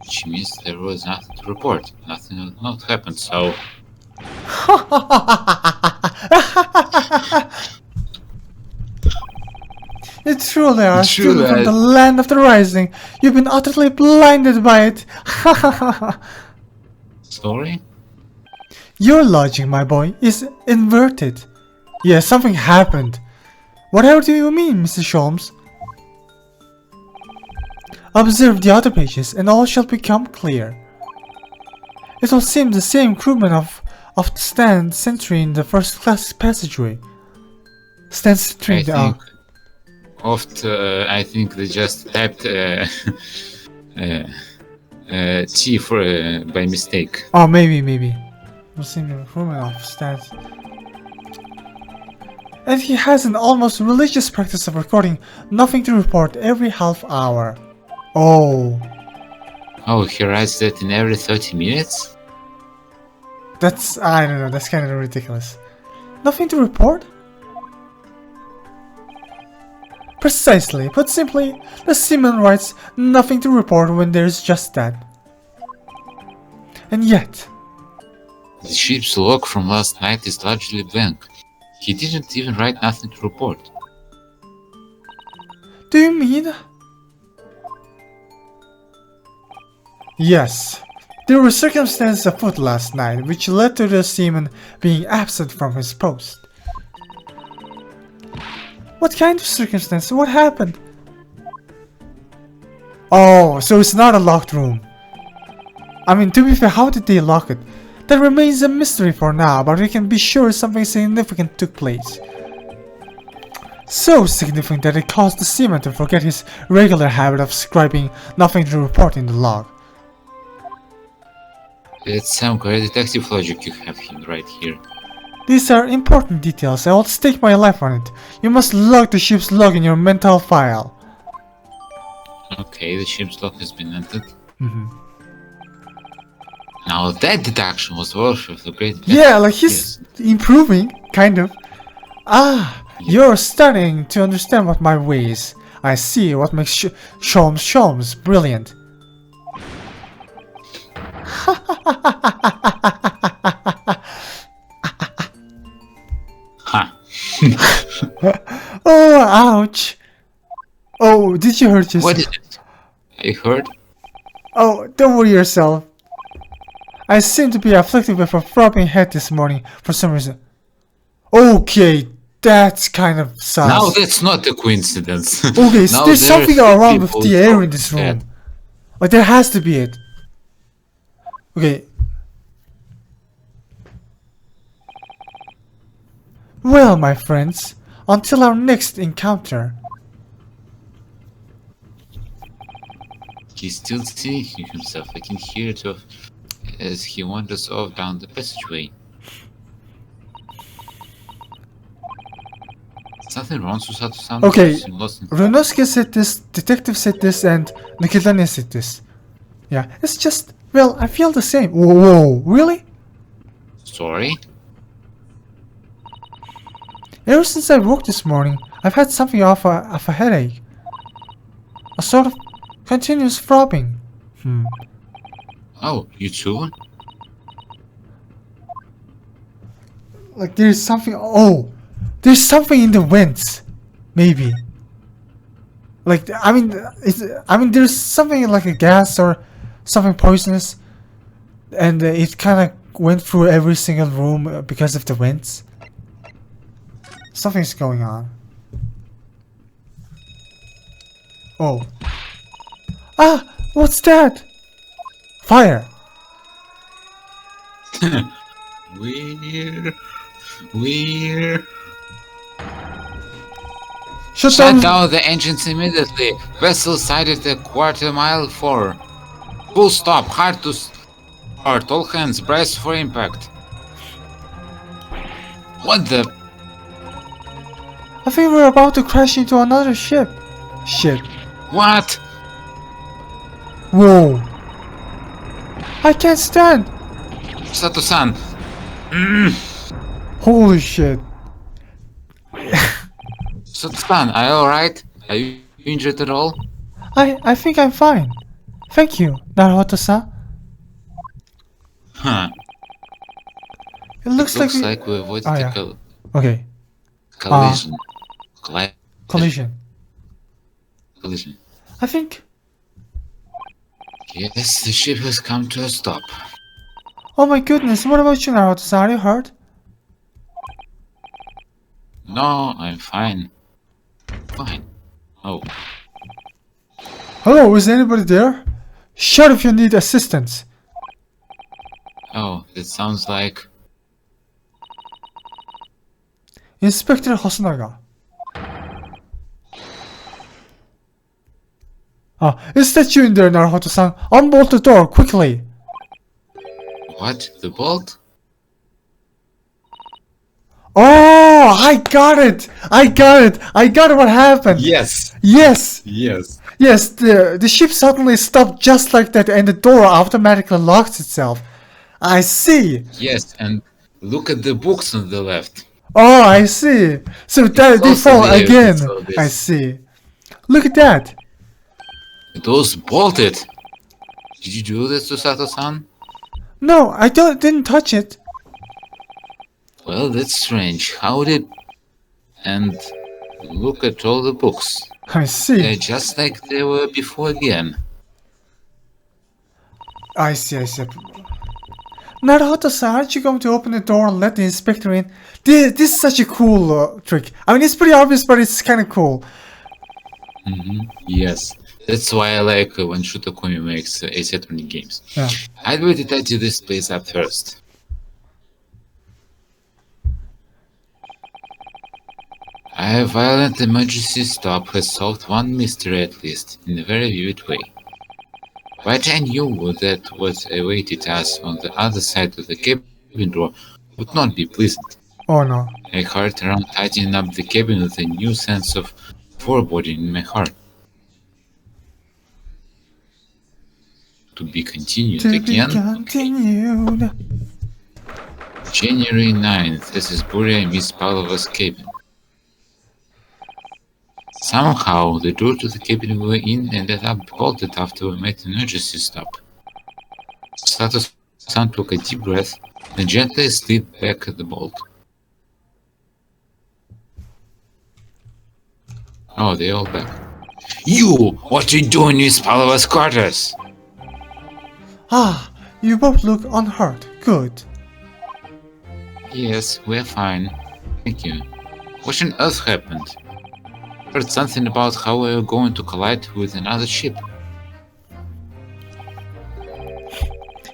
Which means there was nothing to report. Nothing had not happened, so... You truly are a True student from that. the land of the rising. You've been utterly blinded by it. Sorry? Your logic, my boy, is inverted. Yes, something happened. Whatever do you mean, Mr. Sholmes? Observe the other pages, and all shall become clear. It will seem the same crewman of the stand sentry in the first class passageway. Stand sentry in the I think they just typed T for by mistake. Oh, maybe. We'll see the crewman of stand. And he has an almost religious practice of recording nothing to report every half hour. Oh. Oh, he writes that in every 30 minutes? That's, I don't know, that's kind of ridiculous. Nothing to report? Precisely. Put simply, the seaman writes nothing to report when there's just that. And yet... The ship's log from last night is largely blank. He didn't even write nothing to report. Do you mean? Yes. There were circumstances afoot last night which led to the seaman being absent from his post. What kind of circumstance? What happened? Oh, so it's not a locked room. I mean, to be fair, how did they lock it? That remains a mystery for now, but we can be sure something significant took place. So significant that it caused the seaman to forget his regular habit of scribing nothing to report in the log. It's some great detective logic you have right here. These are important details. I will stake my life on it. You must log the ship's log in your mental file. Okay, the ship's log has been entered. Now that deduction was worth of the great Yeah, effort. like he's improving, kind of. Ah, you're starting to understand what my ways. I see what makes Sholmes brilliant. Ha! Oh, ouch. Oh, did you hurt What yourself? is it? I heard. Oh, don't worry yourself. I seem to be afflicted with a throbbing head this morning for some reason. Okay, that's kind of Now sus. that's not a coincidence. Okay, so Now there's there are something three wrong with people the air in this dead. room. Like, there has to be it. Okay. Well, my friends, until our next encounter. He's still thinking himself. I can hear it as he wanders off down the passageway. Something wrong, Susato-san? Okay, You seem lost in thought. Runosuke said this, Detective said this, and Nikitane said this. Yeah, it's just, well, I feel the same. Whoa, really? Sorry? Ever since I woke this morning, I've had something of a headache. A sort of continuous throbbing. Oh, you too? Like there's something, oh, there's something in the vents. Maybe. Like, I mean, there's something like a gas or something poisonous. And it kind of went through every single room because of the vents. Something's going on. Oh. Ah! What's that? Fire! We're... Shut Shut down! down the engines immediately. Vessel sighted a quarter mile for. Full stop. Hard to start. All hands brace for impact. What the? I think we're about to crash into another ship. Shit. What? Whoa. I can't stand! Sato-san. Holy shit. Sato-san, are you alright? Are you injured at all? I think I'm fine. Thank you, Naruto-san. Huh. It looks Looks we... like we avoided Oh, the yeah. Okay. collision. Collision. Collision. I think... Yes, the ship has come to a stop. Oh my goodness, what about you, Naruto-san? Are you hurt? No, I'm fine. Fine. Oh, Hello, is anybody there? Shout if you need assistance. oh, that sounds like... Inspector Hosonaga. Is that you in there, Naruto-san? Unbolt the door, quickly! What? The bolt? Oh, I got it! I got what happened! Yes! Yes! Yes. Yes, the ship suddenly stopped just like that and the door automatically locks itself. I see! Yes, and look at the books on the left. Oh, I see! So that they also fall the again! evidence of this. I see. Look at that! It was bolted. Did you do this to Sato-san? No, I didn't touch it. Well, that's strange. How did... And look at all the books. I see. They're just like they were before again. I see. Naruto-san, aren't you going to open the door and let the inspector in? This is such a cool trick. I mean, it's pretty obvious, but it's kind of cool. Yes. That's why I like when Shutakomi makes Ace Attorney games. Yeah. I'd wait to tidy this place up first. A violent emergency stop has solved one mystery at least, in a very vivid way. But I knew that what awaited us on the other side of the cabin door would not be pleasant. Oh no. I hurried around tidying up the cabin with a new sense of foreboding in my heart. To be continued To be again. continued. January 9th. This is Buria and Miss Pavlova's cabin. Somehow, the door to the cabin we were in ended up bolted after we made an emergency stop. Sato-san took a deep breath and gently slid back the bolt. Oh, they're all back. You! What are you doing in Miss Pavlova's quarters? Ah, you both look unhurt. Good. Yes, we're fine. Thank you. What on earth happened? Heard something about how we were going to collide with another ship.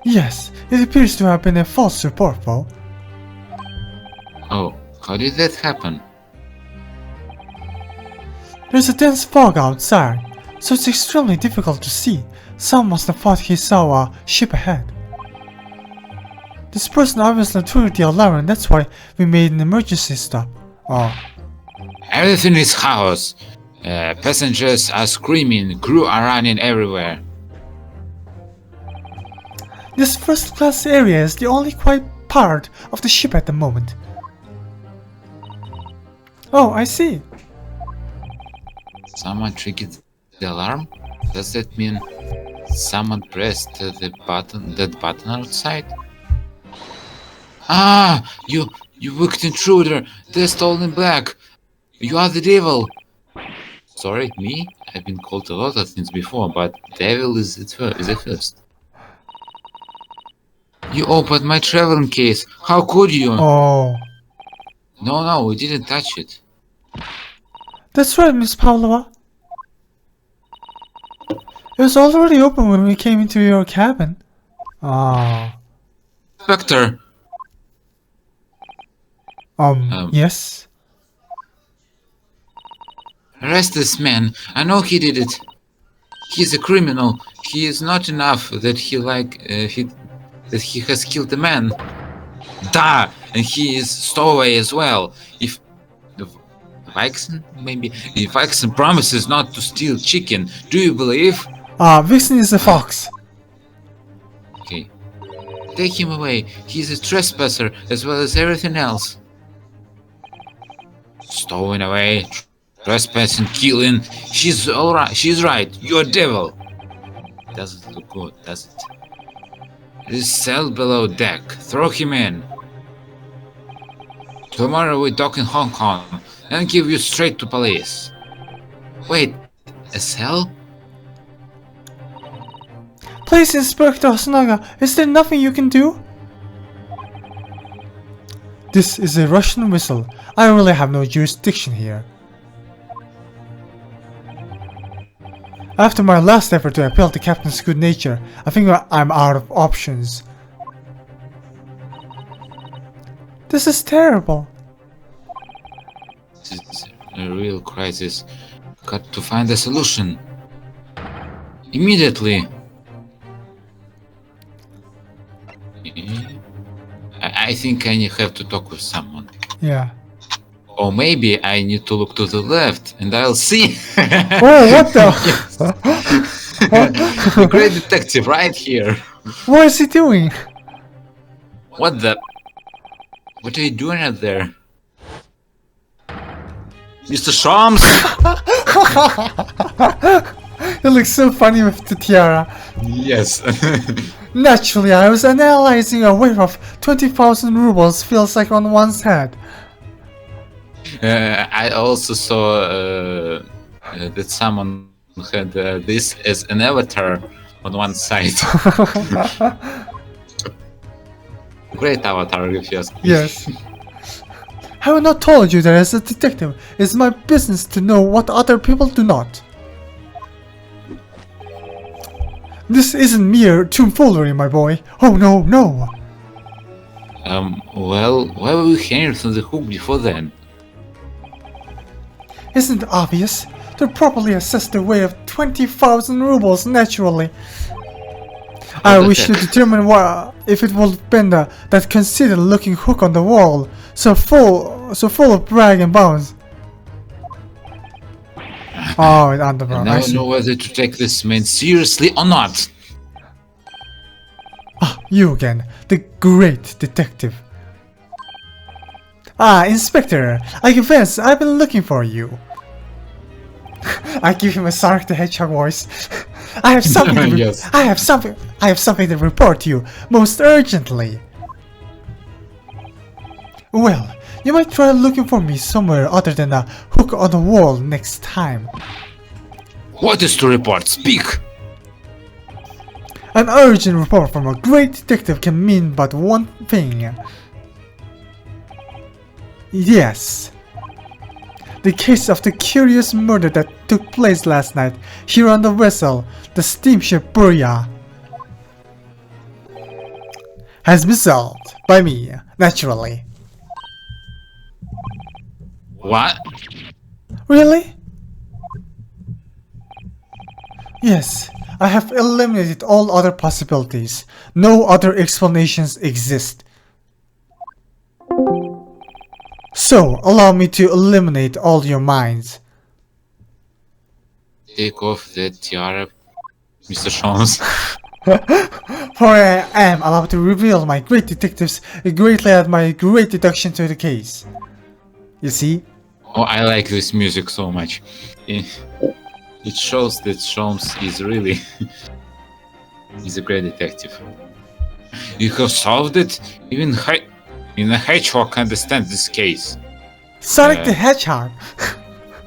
Yes, it appears to have been a false report, though. Oh, how did that happen? There's a dense fog outside, so it's extremely difficult to see. Someone must have thought he saw a ship ahead. This person obviously triggered the alarm, and that's why we made an emergency stop. Oh. Everything is chaos. Passengers are screaming, crew are running everywhere. This first class area is the only quiet part of the ship at the moment. Oh, I see. Someone triggered the alarm? Does that mean someone pressed that button outside? Ah! You wicked intruder! Dressed all in black! You are the devil! Sorry, me? I've been called a lot of things before, but devil is the first. You opened my traveling case! How could you? Oh. No, we didn't touch it. That's right, Miss Pavlova. It was already open when we came into your cabin. Ah. Spectre! Yes? Arrest this man. I know he did it. He's a criminal. He is not enough that he has killed a man. Da! And he is stowaway as well. If Vixen promises not to steal chicken, do you believe? Vixen is a fox. Okay. Take him away. He's a trespasser as well as everything else. Stowing away, trespassing, killing. She's alright. She's right. You're a devil. Doesn't look good, does it? This cell below deck. Throw him in. Tomorrow we dock in Hong Kong and give you straight to police. Wait, a cell? Please, Inspector Hasunaga, is there nothing you can do? This is a Russian whistle. I really have no jurisdiction here. After my last effort to appeal to Captain's good nature, I think I'm out of options. This is terrible. This is a real crisis. Got to find a solution. Immediately. I think I have to talk with someone. Yeah. Or maybe I need to look to the left and I'll see. Oh, what the? The great detective right here. What is he doing? What the? What are you doing out there? Mr. Shams? You look so funny with the tiara. Yes. Naturally, I was analyzing a wave of 20,000 rubles feels like on one's head. I also saw that someone had this as an avatar on one side. Great avatar, if you ask me. Yes. Have I not told you that as a detective, it's my business to know what other people do not? This isn't mere tomfoolery, my boy. Oh no, no. Well, why were we hanging on the hook before then? Isn't it obvious? To properly assess the weight of 20,000 rubles naturally. I wish to determine if it would bend that conceited looking hook on the wall, so full of brag and bounds. Oh, it's underground. Now I know whether to take this man seriously or not. You again, the great detective. Ah, Inspector, I confess I've been looking for you. I give him a Sonic the Hedgehog voice. I have something to Yes. I have something to report to you most urgently. Well, you might try looking for me somewhere other than a hook on the wall next time. What is to report? Speak! An urgent report from a great detective can mean but one thing. Yes. The case of the curious murder that took place last night here on the vessel, the steamship Burya, has been solved by me, naturally. What? Really? Yes, I have eliminated all other possibilities. No other explanations exist. So, allow me to eliminate all your minds. Take off that tiara, Mr. Jones. For I am allowed to reveal my great detectives greatly add my great deduction to the case. You see? Oh, I like this music so much. It shows that Sholmes is really is a great detective. You have solved it? Even a hedgehog understands this case. Sonic the Hedgehog!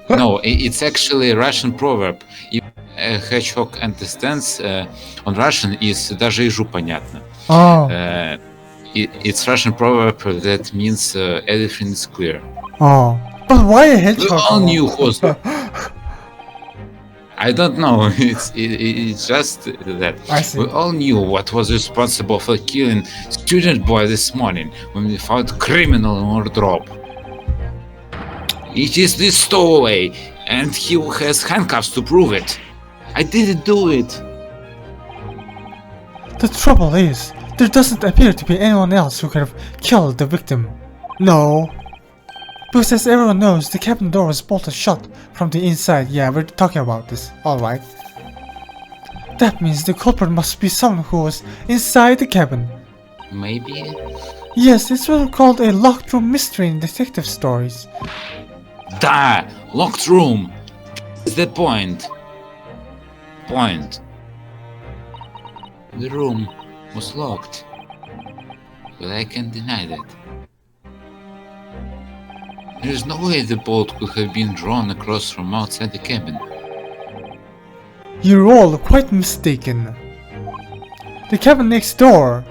No, it's actually a Russian proverb. If a hedgehog understands, on Russian is даже ежу понятно. Oh. It's Russian proverb that means everything is clear. Oh. But why a We hedgehog? all knew who's... I don't know, it's just that. I see. We all knew what was responsible for killing student boy this morning when we found criminal in our drop. It is this stowaway, and he has handcuffs to prove it. I didn't do it. The trouble is, there doesn't appear to be anyone else who could have killed the victim. No. Because as everyone knows, the cabin door was bolted shut from the inside. Yeah, we're talking about this. Alright. That means the culprit must be someone who was inside the cabin. Maybe? Yes, it's what called a locked room mystery in detective stories. Da! Locked room! Is the point. The room was locked. But I can't deny that. There is no way the bolt could have been drawn across from outside the cabin. You're all quite mistaken. The cabin next door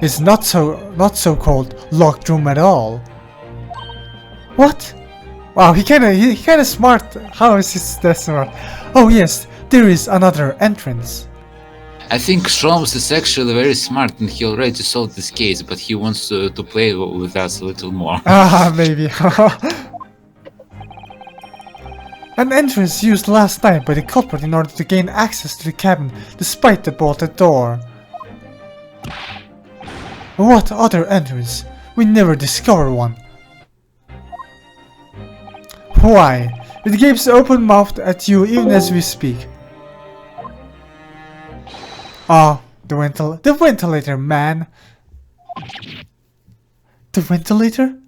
is not so called locked room at all. What? Wow, he kinda smart. How is he that smart? Oh yes, there is another entrance. I think Sholmes is actually very smart and he already solved this case, but he wants to play with us a little more. Ah, maybe. An entrance used last night by the culprit in order to gain access to the cabin despite the bolted door. What other entrance? We never discovered one. Why? It gapes open-mouthed at you even as we speak. Ah, the ventilator, man. The ventilator?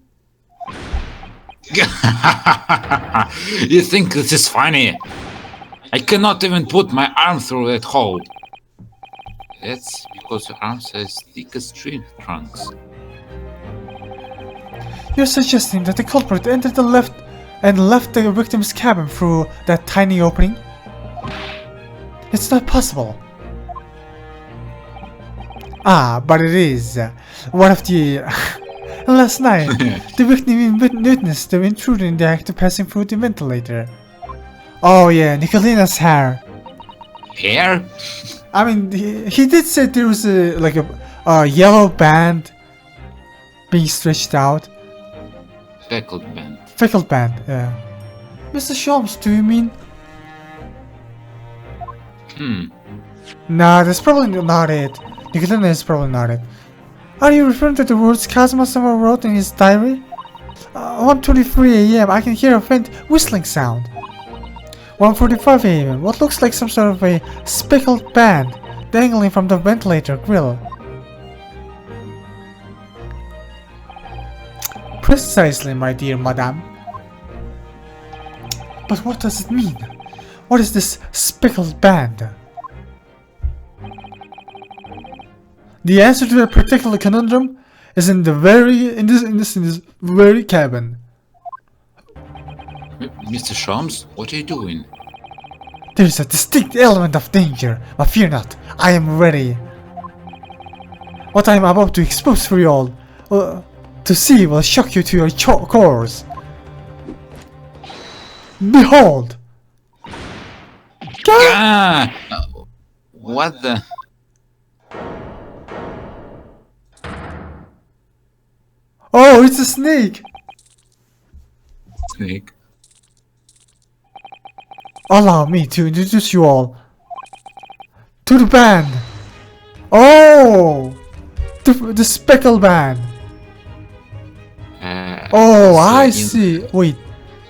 You think this is funny? I cannot even put my arm through that hole. That's because your arms are as thick as tree trunks. You're suggesting that the culprit entered the left the victim's cabin through that tiny opening? It's not possible. Ah, but it is. One of the... Last night, the victim witnessed the intruder in the act of passing through the ventilator. Oh yeah, Nicolina's hair. Hair? I mean, he did say there was a yellow band being stretched out. Speckled band. Speckled band, yeah. Mr. Sholmes, do you mean? Nah, that's probably not it. Nicolina is probably not it. Are you referring to the words Kazuma-sama wrote in his diary? 1:23 AM, I can hear a faint whistling sound. 1:45 AM, what looks like some sort of a speckled band dangling from the ventilator grill. Precisely, my dear madam. But what does it mean? What is this speckled band? The answer to that particular conundrum is in this very cabin. Mr. Shams, what are you doing? There is a distinct element of danger, but fear not, I am ready. What I am about to expose for you all to see will shock you to your cores. Behold! Ah! What the? Oh, it's a snake! Snake? Allow me to introduce you all to the band. Oh! The Speckled Band. Oh, I see. Wait,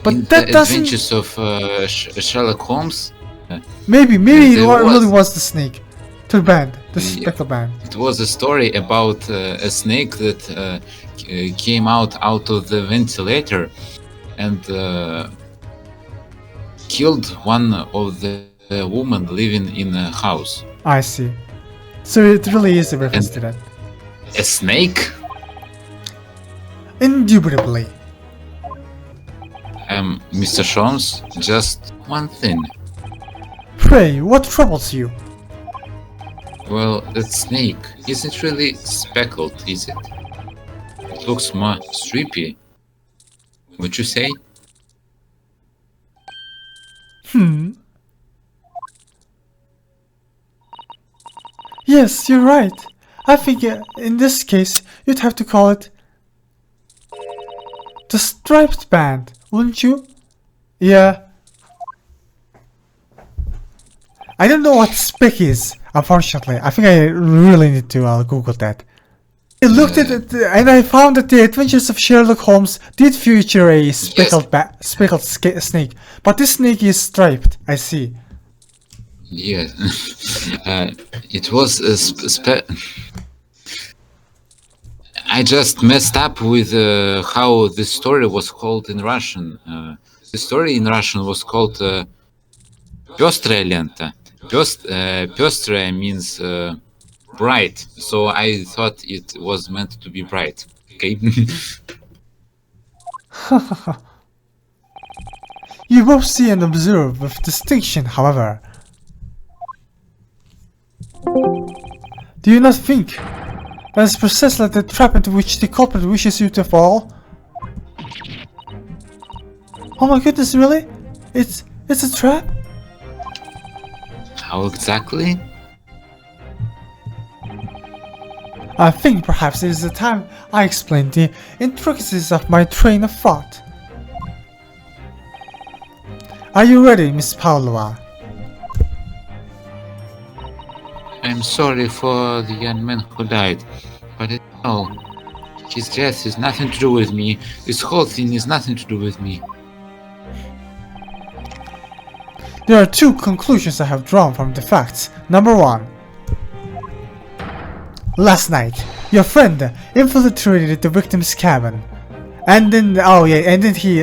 but in that the doesn't. Adventures of Sherlock Holmes. Maybe it there really was- was the snake. To the band, the Yeah. Speckled Band. It was a story about a snake that came out of the ventilator and killed one of the women living in a house. I see. So it really is a reference And- to that. A snake? Indubitably. Mr. Shams, just one thing. Pray, what troubles you? Well, that snake isn't really speckled, is it? It looks more stripy. Would you say? Yes, you're right. I think in this case, you'd have to call it the Striped Band, wouldn't you? Yeah. I don't know what spec is, unfortunately. I think I really need to Google that. I looked at it and I found that the Adventures of Sherlock Holmes did feature a speckled snake, but this snake is striped. I see. Yeah. It was a I just messed up with how the story was called in Russian. The story in Russian was called Пёстрая лента. Пёстрая means bright, so I thought it was meant to be bright. Okay. You both see and observe with distinction, however. Do you not think that is precisely the trap into which the culprit wishes you to fall? Oh my goodness, really? It's a trap? How exactly? I think perhaps it is the time I explain the intricacies of my train of thought. Are you ready, Miss Pavlova? I'm sorry for the young man who died, but no, his death has nothing to do with me. This whole thing has nothing to do with me. There are two conclusions I have drawn from the facts. Number one. Last night, your friend infiltrated the victim's cabin. And then, he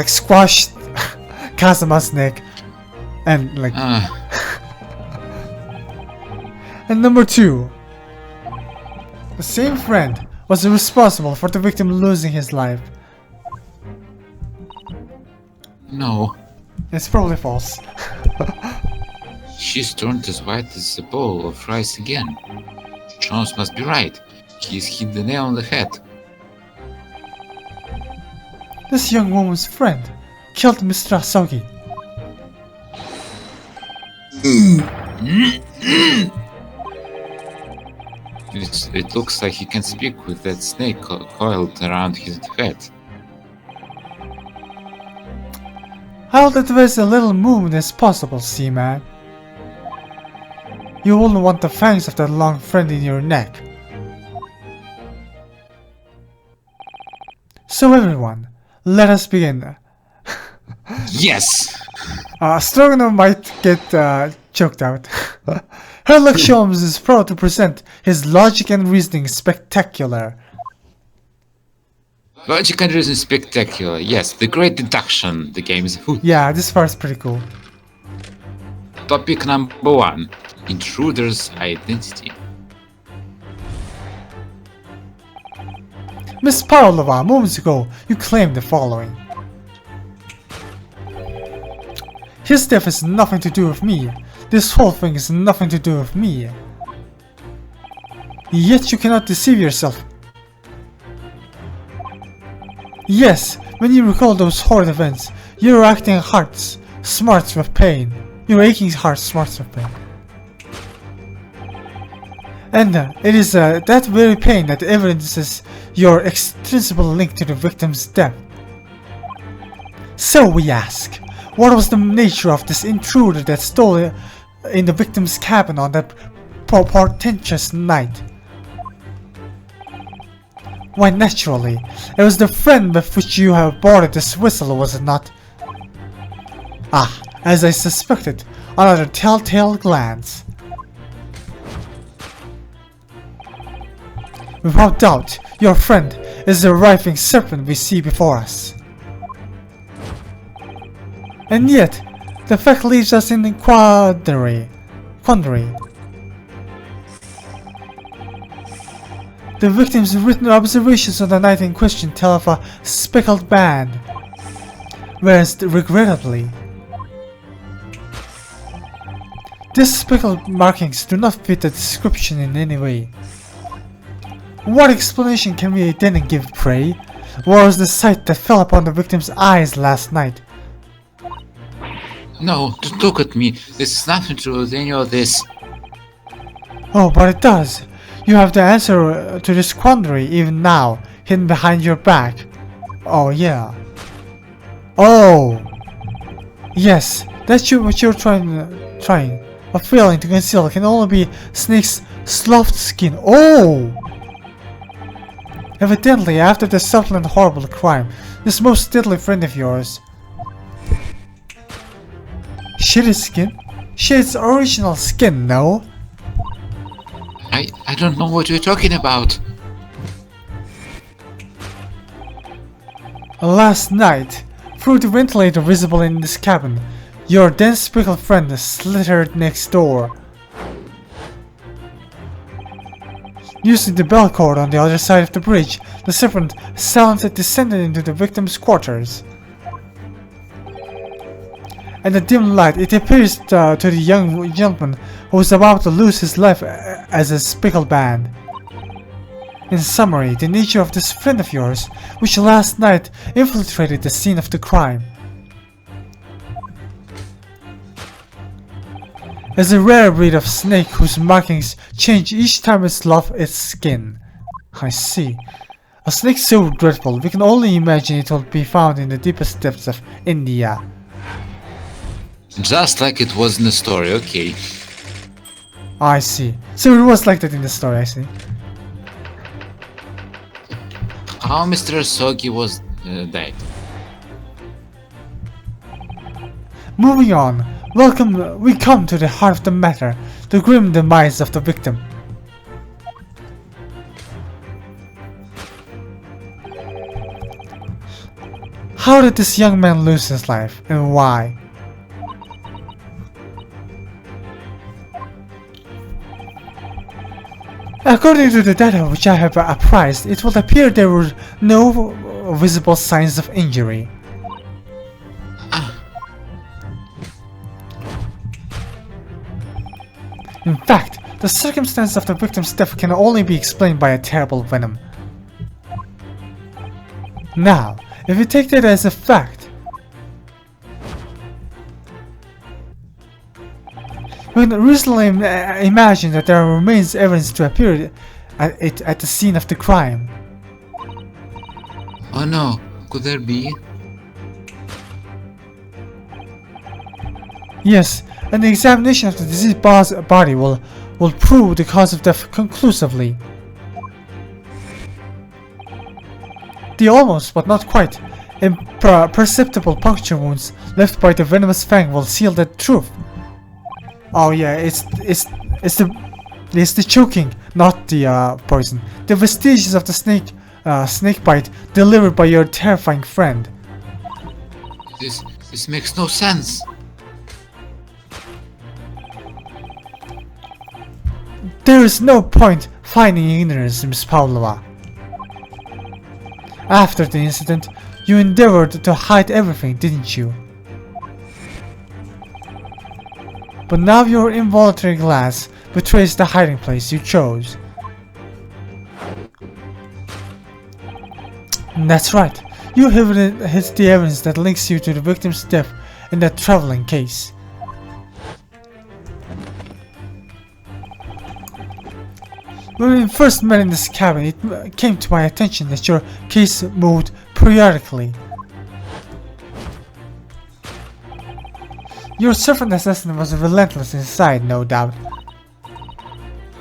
squashed Kazuma's neck. And And number two. The same friend was responsible for the victim losing his life. No, It's probably false. she's turned as white as a bowl of rice again. Jones must be right. He's hit the nail on the head. This young woman's friend killed Mr. Asogi. It looks like he can speak with that snake coiled around his head. I would advise a little movement as possible, Seaman. You wouldn't want the fangs of that long friend in your neck. So everyone, let us begin. Yes! Stroganoff might get choked out. Sherlock Holmes is proud to present his logic and reasoning spectacular. Logic and reason spectacular. Yes, the great deduction. The game is hoot. Yeah, this part's pretty cool. Topic number 1. Intruder's identity. Miss Pavlova, moments ago, you claimed the following. His death has nothing to do with me. This whole thing has nothing to do with me. Yet you cannot deceive yourself. Yes, when you recall those horrid events, you're acting hearts, smarts with pain. You're aching hearts, smarts with pain. And it is that very pain that evidences your extrinsic link to the victim's death. So we ask, what was the nature of this intruder that stole in the victim's cabin on that portentous night? Why, naturally, it was the friend with which you have boarded this vessel, was it not? Ah, as I suspected, another telltale glance. Without doubt, your friend is the writhing serpent we see before us. And yet, the fact leaves us in quandary. The victim's written observations on the night in question tell of a speckled band, whereas regrettably, these speckled markings do not fit the description in any way. What explanation can we then give, pray? What was the sight that fell upon the victim's eyes last night? No, don't look at me. This is nothing to do with any of this. Oh, but it does. You have the answer to this quandary even now, hidden behind your back. Oh, yeah. Oh! Yes, that's what you're trying. Or failing to conceal can only be Snake's soft skin. Oh! Evidently, after the subtle and horrible crime, this most deadly friend of yours shed his skin? Shed its original skin, no? I don't know what you're talking about. Last night, through the ventilator visible in this cabin, your then speckled friend slithered next door. Using the bell cord on the other side of the bridge, the serpent silently descended into the victim's quarters. In the dim light, it appears to the young gentleman who was about to lose his life as a speckled band. In summary, the nature of this friend of yours, which last night infiltrated the scene of the crime, is a rare breed of snake whose markings change each time it loses its skin. I see. A snake so dreadful, we can only imagine it will be found in the deepest depths of India. Just like it was in the story, okay. I see. So it was like that in the story, I see. How Mr. Sogi was died. Moving on, we come to the heart of the matter, the grim demise of the victim. How did this young man lose his life, and why? According to the data which I have apprised, it would appear there were no visible signs of injury. In fact, the circumstance of the victim's death can only be explained by a terrible venom. Now, if you take that as a fact, we can reasonably imagine that there remains evidence to appear at the scene of the crime. Oh no, could there be? Yes, and the examination of the deceased body will prove the cause of death conclusively. The almost, but not quite, imperceptible puncture wounds left by the venomous fang will seal the truth. Oh yeah, it's the choking, not the poison. The vestiges of the snake snake bite delivered by your terrifying friend. This makes no sense. There is no point feigning ignorance, Miss Pavlova. After the incident, you endeavored to hide everything, didn't you? But now your involuntary glance betrays the hiding place you chose. That's right, you hid the evidence that links you to the victim's death in that traveling case. When we first met in this cabin, it came to my attention that your case moved periodically. Your servant assassin was relentless inside, no doubt.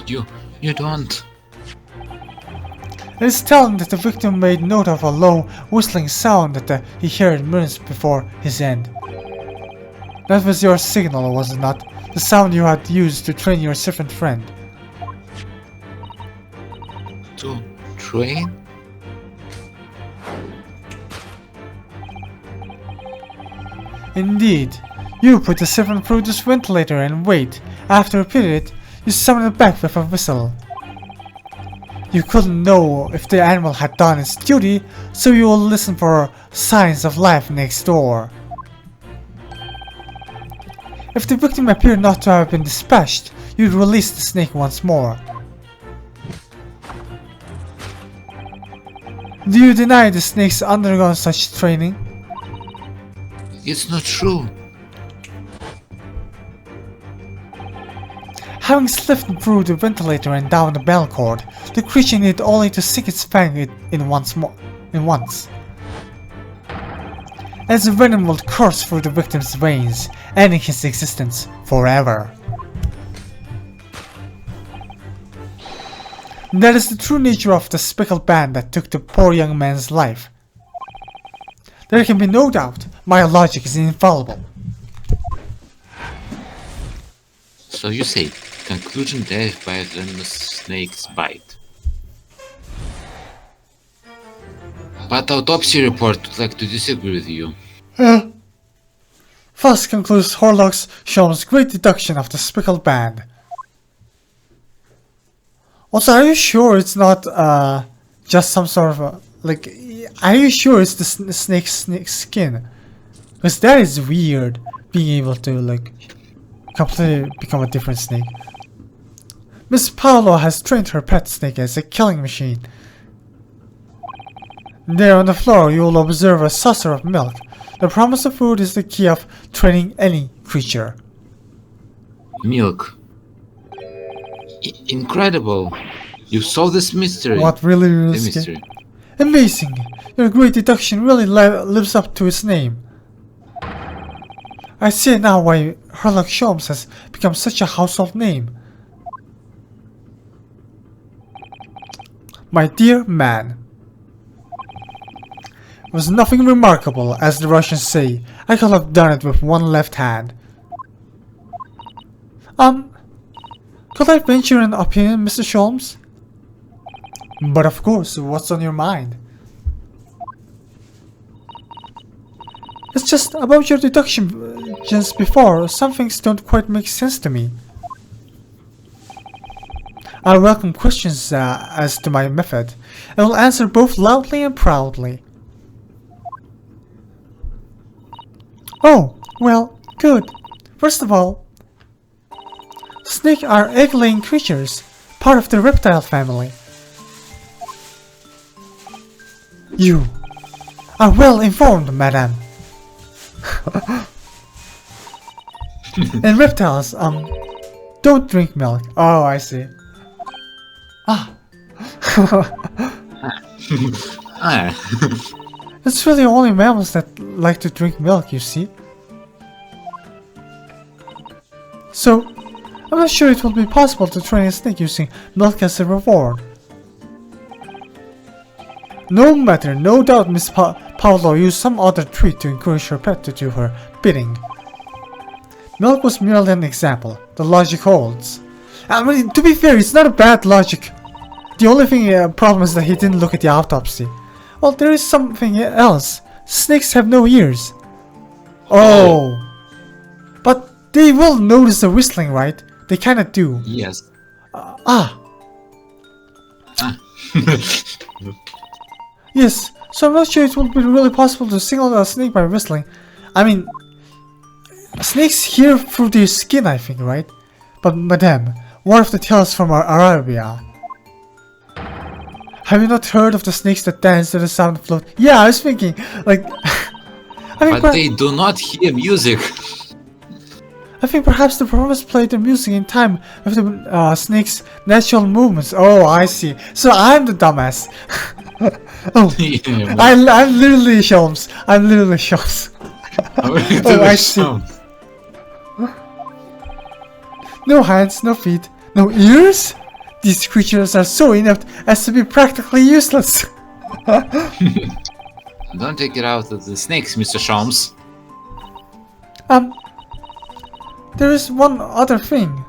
You don't. It is telling that the victim made note of a low, whistling sound that he heard minutes before his end. That was your signal, was it not? The sound you had used to train your servant friend. To train? Indeed. You put the servant through this ventilator and wait. After repeating it, you summon it back with a whistle. You couldn't know if the animal had done its duty, so you will listen for signs of life next door. If the victim appeared not to have been dispatched, you'd release the snake once more. Do you deny the snake's undergone such training? It's not true. Having slipped through the ventilator and down the bell cord, the creature needed only to sink its fang in once. As the venom would course through the victim's veins, ending his existence forever. That is the true nature of the speckled band that took the poor young man's life. There can be no doubt, my logic is infallible. So you say, conclusion death by a venomous snake's bite. But autopsy report would like to disagree with you. Thus concludes Sherlock Holmes' great deduction of the speckled band. Also, are you sure it's not just some sort of are you sure it's the snake's skin? Because that is weird, being able to completely become a different snake. Miss Paolo has trained her pet snake as a killing machine. There on the floor you will observe a saucer of milk. The promise of food is the key of training any creature. Milk. Incredible! You solved this mystery. What really The is mystery. amazing! Your great deduction really lives up to its name. I see now why Sherlock Holmes has become such a household name. My dear man. It was nothing remarkable, as the Russians say. I could have done it with one left hand. Could I venture an opinion, Mr. Holmes? But of course, what's on your mind? It's just about your deduction just before. Some things don't quite make sense to me. I welcome questions as to my method. I will answer both loudly and proudly. Oh, well, good. First of all, snakes are egg-laying creatures, part of the reptile family. You are well informed, madam. And reptiles, don't drink milk. Oh, I see. Ah. It's really only mammals that like to drink milk, you see. So, I'm not sure it will be possible to train a snake using milk as a reward. No matter, no doubt Miss Paolo used some other treat to encourage her pet to do her bidding. Milk was merely an example. The logic holds. I mean, to be fair, it's not a bad logic. The only thing problem is that he didn't look at the autopsy. Well, there is something else. Snakes have no ears. Oh. But they will notice the whistling, right? They kinda do. Yes. Ah. Yes, so I'm not sure it will be really possible to single out a snake by whistling. I mean, snakes hear through their skin, I think, right? But madame, what of the tales from Arabia? Have you not heard of the snakes that dance to the sound of flute? Yeah, I was thinking, like... But they do not hear music. I think perhaps the performers played the music in time with the snake's natural movements. Oh, I see. So I'm the dumbass. Oh, Yeah, I'm literally Sholmes. I'm literally Sholmes. Oh, I see. No hands, no feet, no ears? These creatures are so inept as to be practically useless. Don't take it out of the snakes, Mr. Sholmes. There is one other thing.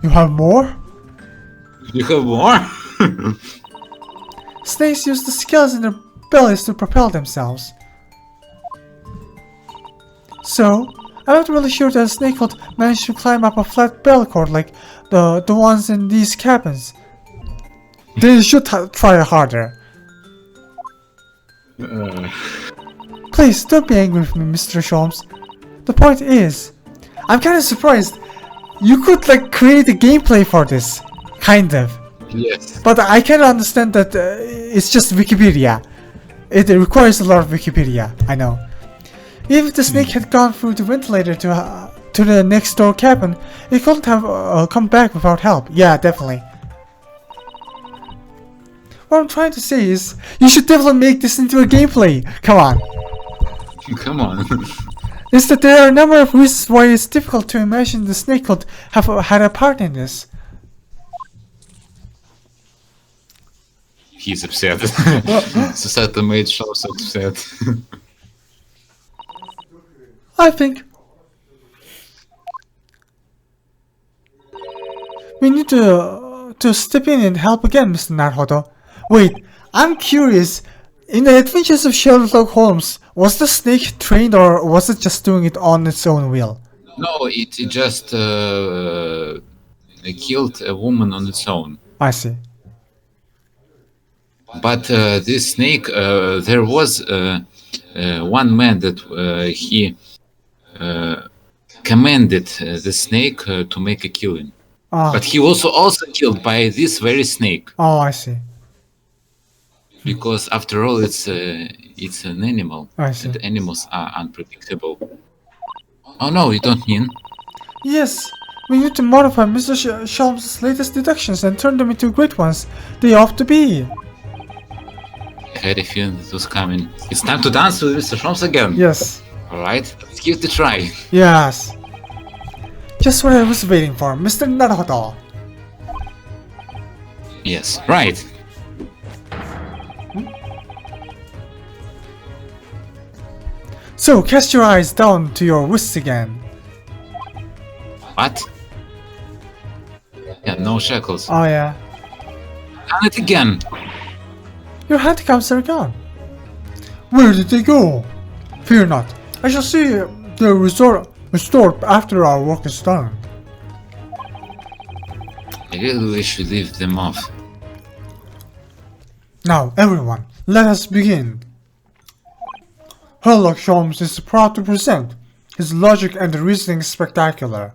You have more? You have more? Snakes use the scales in their bellies to propel themselves. So, I'm not really sure that a snake could manage to climb up a flat bell cord like the ones in these cabins. They should try harder. Please, don't be angry with me, Mr. Sholmes. The point is, I'm kind of surprised. You could like create a gameplay for this, kind of. Yes. But I can understand that it's just Wikipedia. It requires a lot of Wikipedia, I know. If the snake had gone through the ventilator to the next door cabin, it couldn't have come back without help. Yeah, definitely. What I'm trying to say is, you should definitely make this into a gameplay. Come on. Come on. Is that there are a number of reasons why it's difficult to imagine the snake could have had a part in this. He's upset. Society made Sholmes upset. I think we need to step in and help again, Mr. Naruhodo. Wait, I'm curious. In the Adventures of Sherlock Holmes, was the snake trained or was it just doing it on its own will? No, it just killed a woman on its own. I see. But this snake, there was one man that he commanded the snake to make a killing. But he was also killed by this very snake. Oh, I see. Because after all, it's an animal, I see. and animals are unpredictable. Oh no, you don't mean? Yes, we need to modify Mr. Sholmes' latest deductions and turn them into great ones. They ought to be. I had a feeling it was coming. It's time to dance with Mr. Sholmes again. Yes. Alright, let's give it a try. Yes. Just what I was waiting for, Mr. Naruhodo. Yes, right. So, cast your eyes down to your wrists again. What? Yeah, no shackles. Oh yeah. Done it again. Your handcuffs are gone. Where did they go? Fear not. I shall see they're restored after our work is done. I really wish we leave them off. Now, everyone, let us begin. Sherlock Holmes is proud to present his logic and reasoning spectacular.